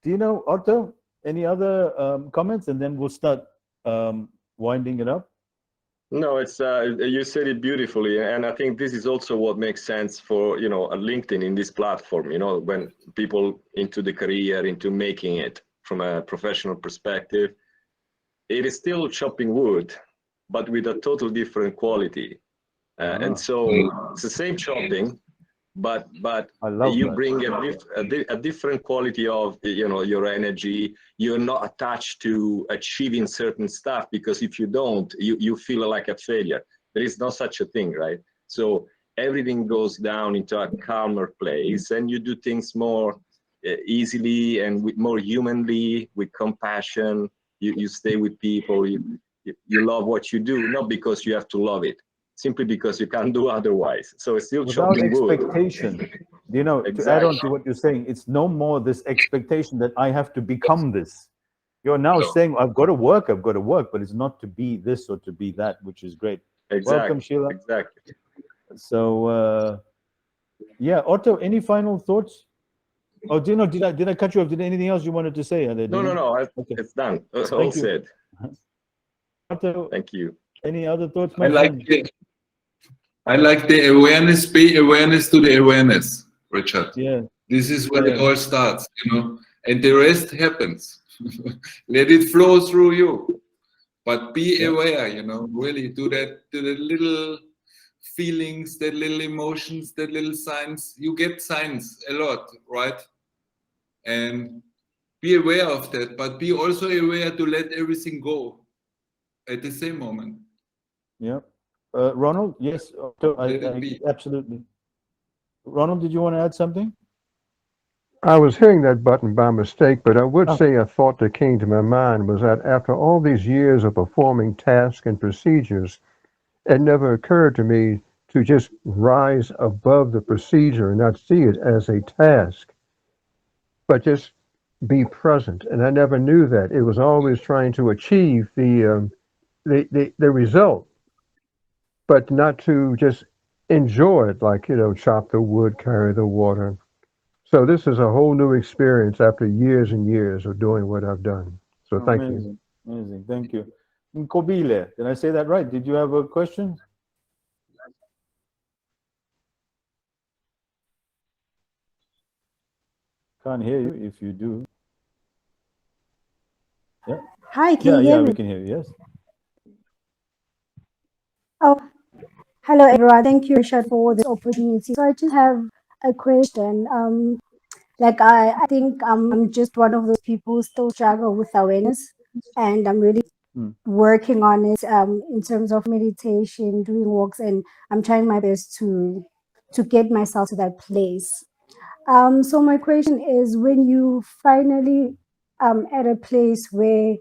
Do you know, Otto, any other comments? And then we'll start winding it up.
No, it's you said it beautifully, and I think this is also what makes sense for a LinkedIn in this platform. When people into the career, into making it from a professional perspective, it is still chopping wood, but with a total different quality. And so it's the same chopping, but you bring a different quality of your energy. You're not attached to achieving certain stuff, because if you don't, you feel like a failure. There is no such a thing, right? So everything goes down into a calmer place, and you do things more easily and more humanly, with compassion. You stay with people. You love what you do, not because you have to love it. simply because you can't do otherwise. So it's still
Without
chopping wood.
expectation. You know, to add on to what you're saying, it's no more this expectation that I have to become this. You're now saying, I've got to work, but it's not to be this or to be that, which is great.
Exactly.
Welcome, Sheila.
Exactly.
So, yeah, Otto, any final thoughts? Oh, did I cut you off? Did anything else you wanted to say?
No.
Okay.
It's done. All
Thank you.
said.
Otto,
Thank you.
any other thoughts, my
I
friend?
like the awareness, pay awareness to the awareness, Richard.
Yeah.
This is where it all starts, you know, and the rest happens. Let it flow through you, but be aware, you know, really to the little feelings, that little emotions, that little signs. You get signs a lot, right? And be aware of that, but be also aware to let everything go at the same moment.
Yeah. Ronald, yes, Otto, I absolutely. Ronald, did you want to add something?
I was hitting that button by mistake, but I would say a thought that came to my mind was that after all these years of performing tasks and procedures, it never occurred to me to just rise above the procedure and not see it as a task, but just be present. And I never knew that. It was always trying to achieve the result, but not to just enjoy it, like, you know, chop the wood, carry the water. So this is a whole new experience after years and years of doing what I've done. So thank you.
Amazing. Thank you. Nkobile, did I say that right? Did you have a question? Can't hear you if you do. Yeah.
Hi, can you hear me?
We can hear you, yes.
Oh, hello everyone. Thank you, Richard, for this opportunity. So I just have a question. Like I think I'm just one of those people who still struggle with awareness, and I'm really working on it in terms of meditation, doing walks, and I'm trying my best to get myself to that place. So my question is, when you finally at a place where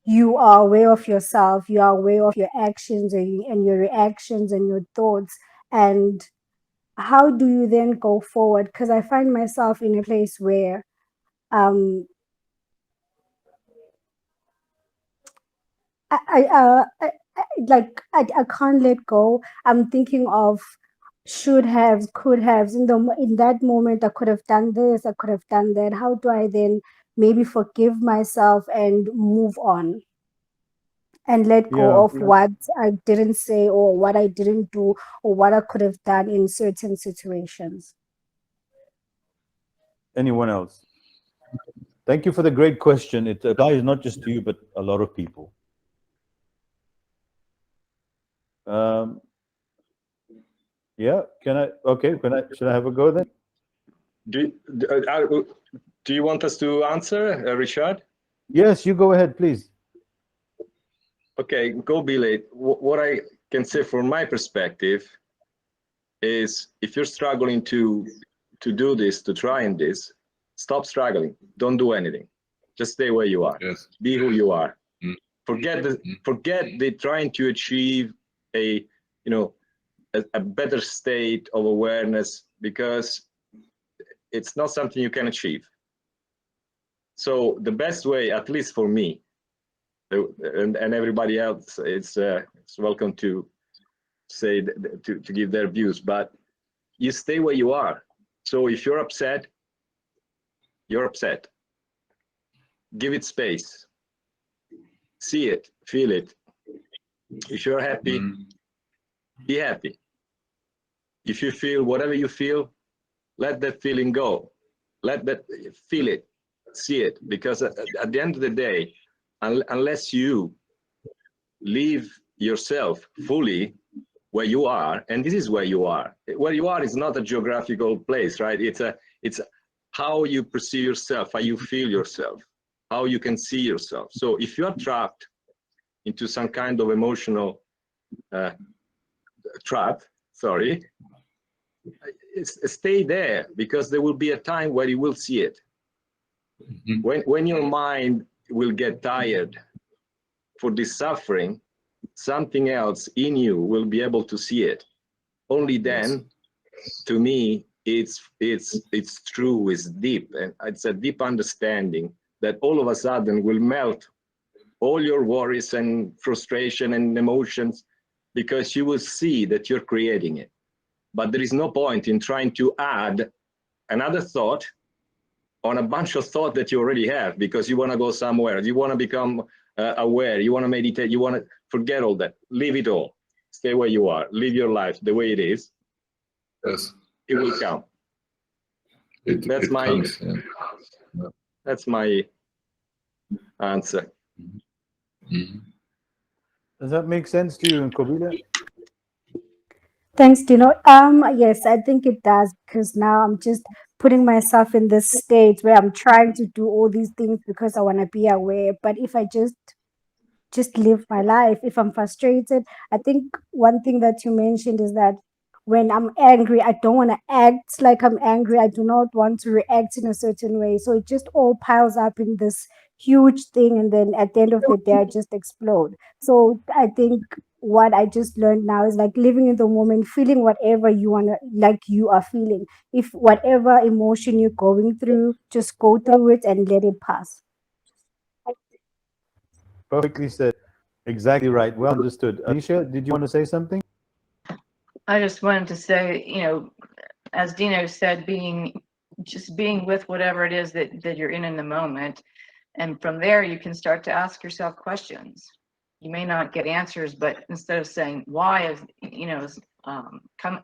you are aware of yourself, you are aware of your actions and your reactions and your thoughts, and how do you then go forward? Because I find myself in a place where I can't let go. I'm thinking of should have, could have. In that moment, I could have done this, I could have done that. How do I then maybe forgive myself and move on and let go of what I didn't say or what I didn't do or what I could have done in certain situations?
Anyone else? Thank you for the great question. It applies not just to you, but a lot of people. Yeah, should I have a go then?
Do you want us to answer, Richard?
Yes, you go ahead, please.
Okay, go Billy. What I can say from my perspective is, if you're struggling to do this, to try in this, stop struggling. Don't do anything. Just stay where you are.
Yes.
Be who you are. Forget the trying to achieve a better state of awareness, because it's not something you can achieve. So the best way, at least for me, and everybody else, it's welcome to say to give their views, but you stay where you are. So if you're upset, you're upset. Give it space. See it, feel it. If you're happy, be happy. If you feel whatever you feel, let that feeling go. Let that, feel it, see it, because at the end of the day, unless you leave yourself fully where you are, and this is where you are. Where you are is not a geographical place, right? It's how you perceive yourself, how you feel yourself, how you can see yourself. So if you are trapped into some kind of emotional trap, stay there, because there will be a time where you will see it. When your mind will get tired for this suffering, something else in you will be able to see it. Only then, to me, it's true, it's deep, and it's a deep understanding that all of a sudden will melt all your worries and frustration and emotions, because you will see that you're creating it. But there is no point in trying to add another thought on a bunch of thought that you already have, because you want to go somewhere, you want to become aware, you want to meditate, you want to forget all that, leave it all, stay where you are, live your life the way it is.
Yes.
It will come. That's
It
my
comes, yeah.
that's my answer.
Mhm.
Does that make sense to you, Kobila?
Thanks, Dino. Yes, I think it does, because now I'm just putting myself in this state where I'm trying to do all these things because I want to be aware. But if I just live my life, if I'm frustrated, I think one thing that you mentioned is that when I'm angry, I don't want to act like I'm angry. I do not want to react in a certain way. So it just all piles up in this huge thing, and then at the end of the day, I just explode. So I think what I just learned now is like living in the moment, feeling whatever you want to, like you are feeling. If whatever emotion you're going through, just go through it and let it pass.
Perfectly said. Exactly right. Well understood. Alicia, did you want to say something?
I just wanted to say, as Dino said, just being with whatever it is that you're in the moment. And from there, you can start to ask yourself questions. You may not get answers, but instead of saying why is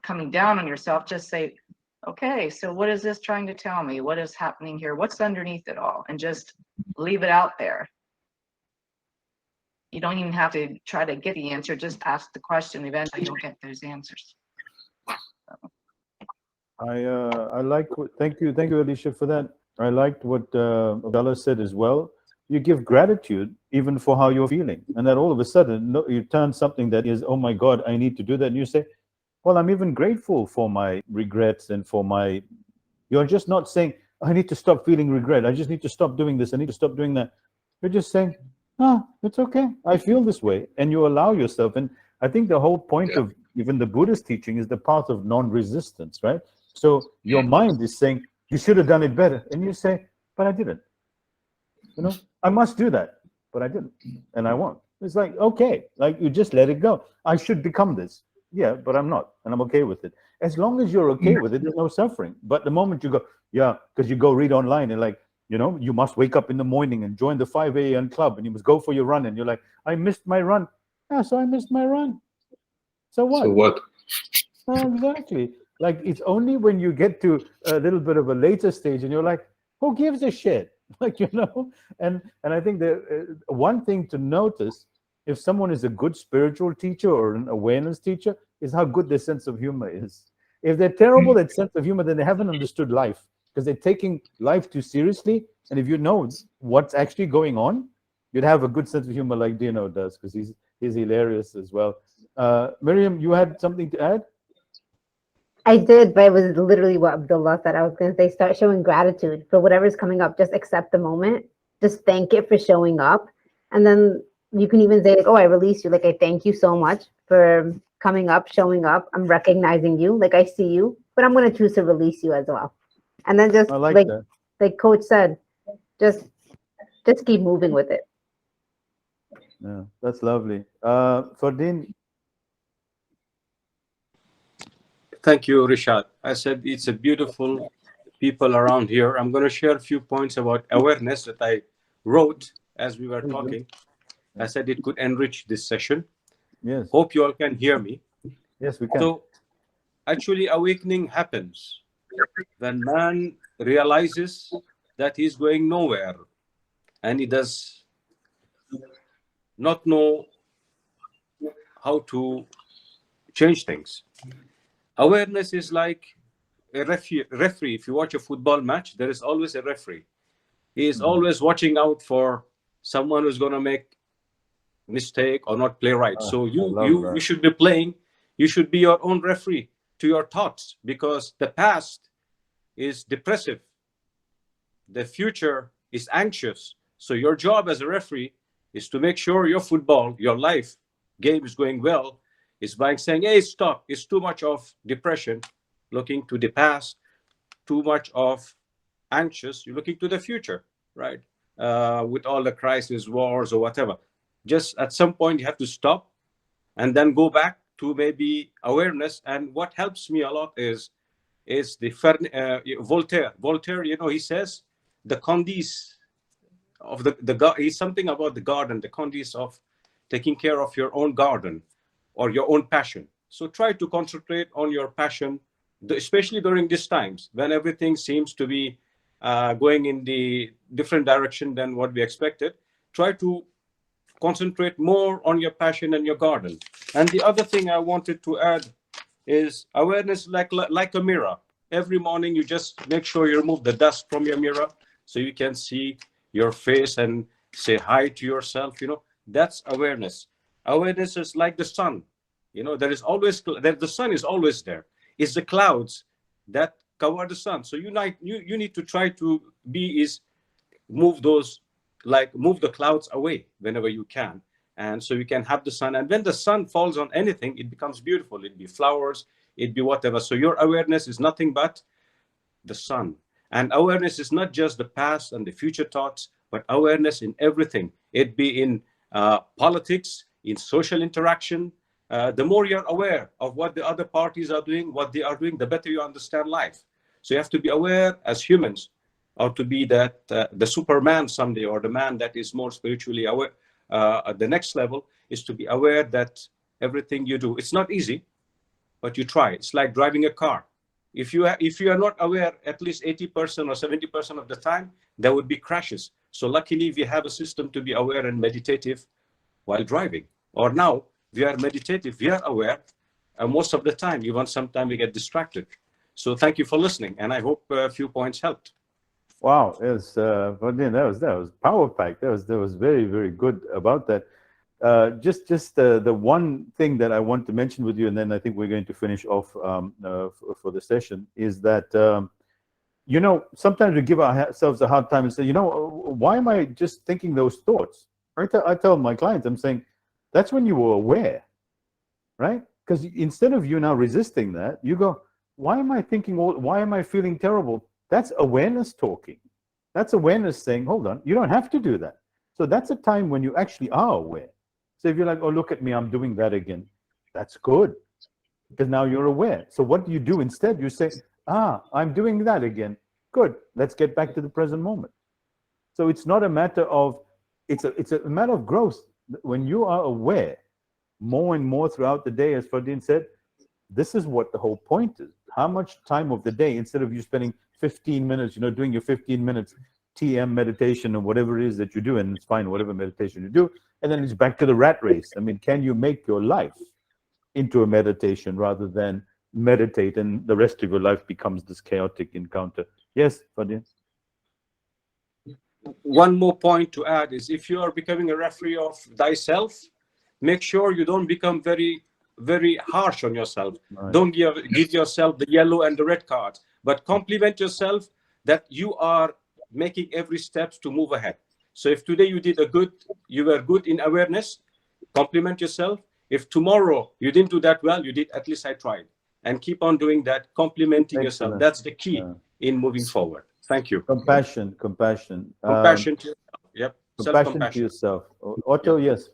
coming down on yourself, just say, okay, so what is this trying to tell me? What is happening here? What's underneath it all? And just leave it out there. You don't even have to try to get the answer. Just ask the question. Eventually, you'll get those answers.
I like thank you, Alicia, for that. I liked what Abdallah said as well. You give gratitude even for how you're feeling, and then all of a sudden, no, you turn something that is, oh my God, I need to do that, and you say, well, I'm even grateful for my regrets and for my. You're just not saying, I need to stop feeling regret. I just need to stop doing this. I need to stop doing that. You're just saying, oh, it's okay. I feel this way, and you allow yourself. And I think the whole point of even the Buddhist teaching is the path of non-resistance, right? So your mind is saying, you should have done it better. And you say, but I didn't. I must do that, but I didn't. And I won't. It's like, okay, like you just let it go. I should become this. Yeah, but I'm not. And I'm okay with it. As long as you're okay with it, there's no suffering. But the moment you go, yeah, because you go read online and like, you must wake up in the morning and join the 5 a.m. club and you must go for your run. And you're like, I missed my run. Yeah, so I missed my run. So what?
So what?
Exactly. Like it's only when you get to a little bit of a later stage and you're like, who gives a shit? Like, and I think that one thing to notice if someone is a good spiritual teacher or an awareness teacher is how good their sense of humor is. If they're terrible at sense of humor, then they haven't understood life because they're taking life too seriously. And if you know what's actually going on, you'd have a good sense of humor like Dino does because he's hilarious as well. Miriam, you had something to add?
I did, but it was literally what Abdullah said. I was going to say, start showing gratitude for whatever's coming up. Just accept the moment. Just thank it for showing up. And then you can even say, oh, I release you. Like, I thank you so much for coming up, showing up. I'm recognizing you. Like, I see you, but I'm going to choose to release you as well. And then just
I like that.
Like Coach said, just keep moving with it.
Yeah, that's lovely. Fardeen.
Thank you, Rishad. I said it's a beautiful people around here. I'm going to share a few points about awareness that I wrote as we were talking. I said it could enrich this session.
Yes.
Hope you all can hear me.
Yes, we can.
So, actually, awakening happens when man realizes that he's going nowhere and he does not know how to change things. Awareness is like a referee. If you watch a football match, there is always a referee. He is always watching out for someone who's going to make mistake or not play right. So you should be playing. You should be your own referee to your thoughts because the past is depressive. The future is anxious. So your job as a referee is to make sure your football, your life game is going well is by saying, hey, stop, it's too much of depression, looking to the past, too much of anxious, you're looking to the future, right? With all the crisis, wars, or whatever. Just at some point, you have to stop and then go back to maybe awareness. And what helps me a lot is the Voltaire. Voltaire, he says the conditions of he's something about the garden, the conditions of taking care of your own garden or your own passion. So try to concentrate on your passion, especially during these times when everything seems to be going in the different direction than what we expected. Try to concentrate more on your passion and your garden. And the other thing I wanted to add is awareness like a mirror. Every morning you just make sure you remove the dust from your mirror so you can see your face and say hi to yourself. That's awareness. Awareness is like the sun. There is always the sun is always there. It's the clouds that cover the sun. So you need to try to move the clouds away whenever you can, and so you can have the sun. And when the sun falls on anything, it becomes beautiful. It'd be flowers, it'd be whatever. So your awareness is nothing but the sun. And awareness is not just the past and the future thoughts, but awareness in everything. It'd be in politics, in social interaction. The more you're aware of what the other parties are doing, what they are doing, the better you understand life. So you have to be aware as humans, or to be that the Superman someday, or the man that is more spiritually aware. At the next level is to be aware that everything you do, it's not easy, but you try. It's like driving a car. If you are not aware at least 80% or 70% of the time, there would be crashes. So luckily we have a system to be aware and meditative while driving. Or now we are meditative, we are aware, and most of the time, even sometimes we get distracted. So thank you for listening, and I hope a few points helped.
Wow, yes, Ferdinand, that was power packed. That was very, very good about that. Just the one thing that I want to mention with you, and then I think we're going to finish off for the session, is that sometimes we give ourselves a hard time and say, why am I just thinking those thoughts? I tell my clients, I'm saying, that's when you were aware, right? Because instead of you now resisting that, you go, why am I thinking? Why am I feeling terrible? That's awareness talking. That's awareness saying, hold on, you don't have to do that. So that's a time when you actually are aware. So if you're like, oh, look at me, I'm doing that again. That's good, because now you're aware. So what do you do instead? You say, I'm doing that again. Good, let's get back to the present moment. So it's not a matter of, it's a matter of growth. When you are aware more and more throughout the day, as Ferdinand said, this is what the whole point is. How much time of the day, instead of you spending 15 minutes, doing your 15 minutes TM meditation or whatever it is that you do, and it's fine, whatever meditation you do, and then it's back to the rat race. I mean, can you make your life into a meditation rather than meditate and the rest of your life becomes this chaotic encounter? Yes, Ferdinand?
One more point to add is, if you are becoming a referee of thyself, make sure you don't become very, very harsh on yourself. Right. Don't give yourself the yellow and the red cards, but compliment yourself that you are making every step to move ahead. So if today you were good in awareness, compliment yourself. If tomorrow you didn't do that well, you did, at least I tried. And keep on doing that, complimenting yourself. That's the key in moving forward. Thank you.
Compassion.
Compassion to yourself. Yep.
Compassion to yourself. Otto, yes.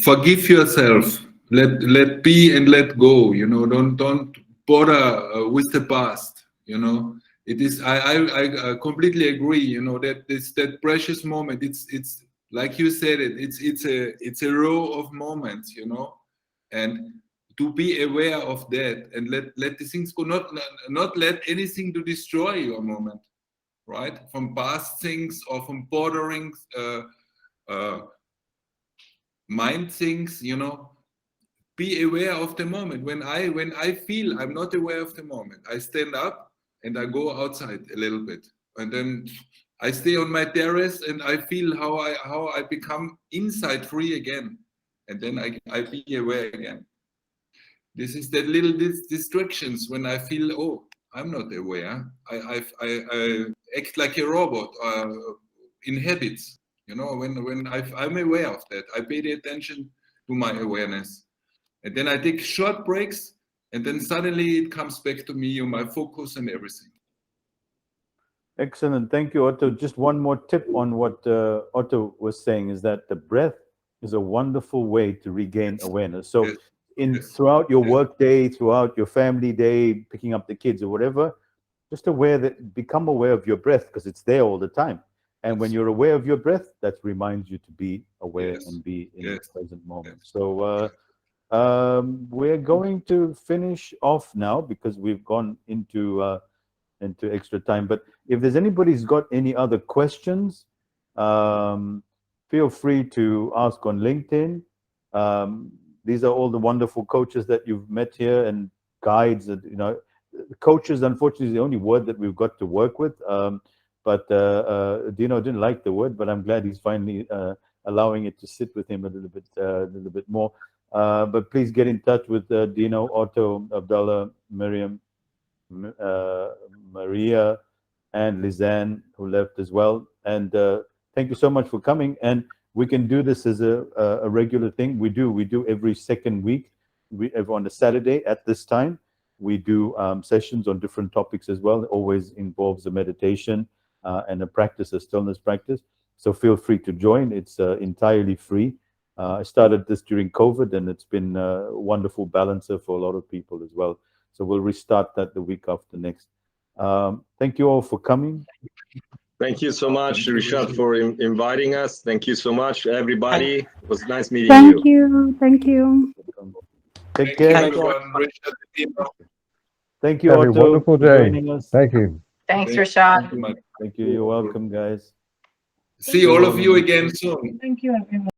Forgive yourself. Let be and let go. Don't bother with the past. It is. I completely agree. That precious moment. It's like you said it. It's a row of moments. And to be aware of that and let the things go. Not let anything to destroy your moment. Right, from past things or from bordering mind things, be aware of the moment. When I feel I'm not aware of the moment, I stand up and I go outside a little bit, and then I stay on my terrace and I feel how I become inside free again, and then I be aware again. This is that little distractions when I feel, oh, I'm not aware. I act like a robot in habits. You know, when I'm aware of that, I pay the attention to my awareness. And then I take short breaks, and then suddenly it comes back to me, my focus and everything.
Excellent. Thank you, Otto. Just one more tip on what Otto was saying is that the breath is a wonderful way to regain awareness. So throughout your work day, throughout your family day, picking up the kids or whatever, just become aware of your breath because it's there all the time. And when you're aware of your breath, that reminds you to be aware and be in the present moment. So we're going to finish off now because we've gone into extra time. But if there's anybody's got any other questions, feel free to ask on LinkedIn. These are all the wonderful coaches that you've met here and guides that, you know, coaches, unfortunately, is the only word that we've got to work with. But Dino didn't like the word, but I'm glad he's finally allowing it to sit with him a little bit more. But please get in touch with Dino, Otto, Abdallah, Miriam, Maria, and Lizanne, who left as well. And thank you so much for coming. And we can do this as a regular thing. We do every second week. On a Saturday at this time, we do sessions on different topics as well. It always involves a meditation and a practice, a stillness practice. So feel free to join. It's entirely free. I started this during COVID, and it's been a wonderful balancer for a lot of people as well. So we'll restart that the week after next. Thank you all for coming.
Thank you so much, Richard, for inviting us. Thank you so much, everybody. It was nice meeting you.
Thank you. Thank you.
Take care.
Thank you, everyone. Richard,
Thank you,
Have a
Otto,
wonderful
for
day.
joining us.
Thank you.
Thanks,
Thank
Rashad.
you much.
Thank you. You're welcome, guys.
See all of you again soon.
Thank you, everyone.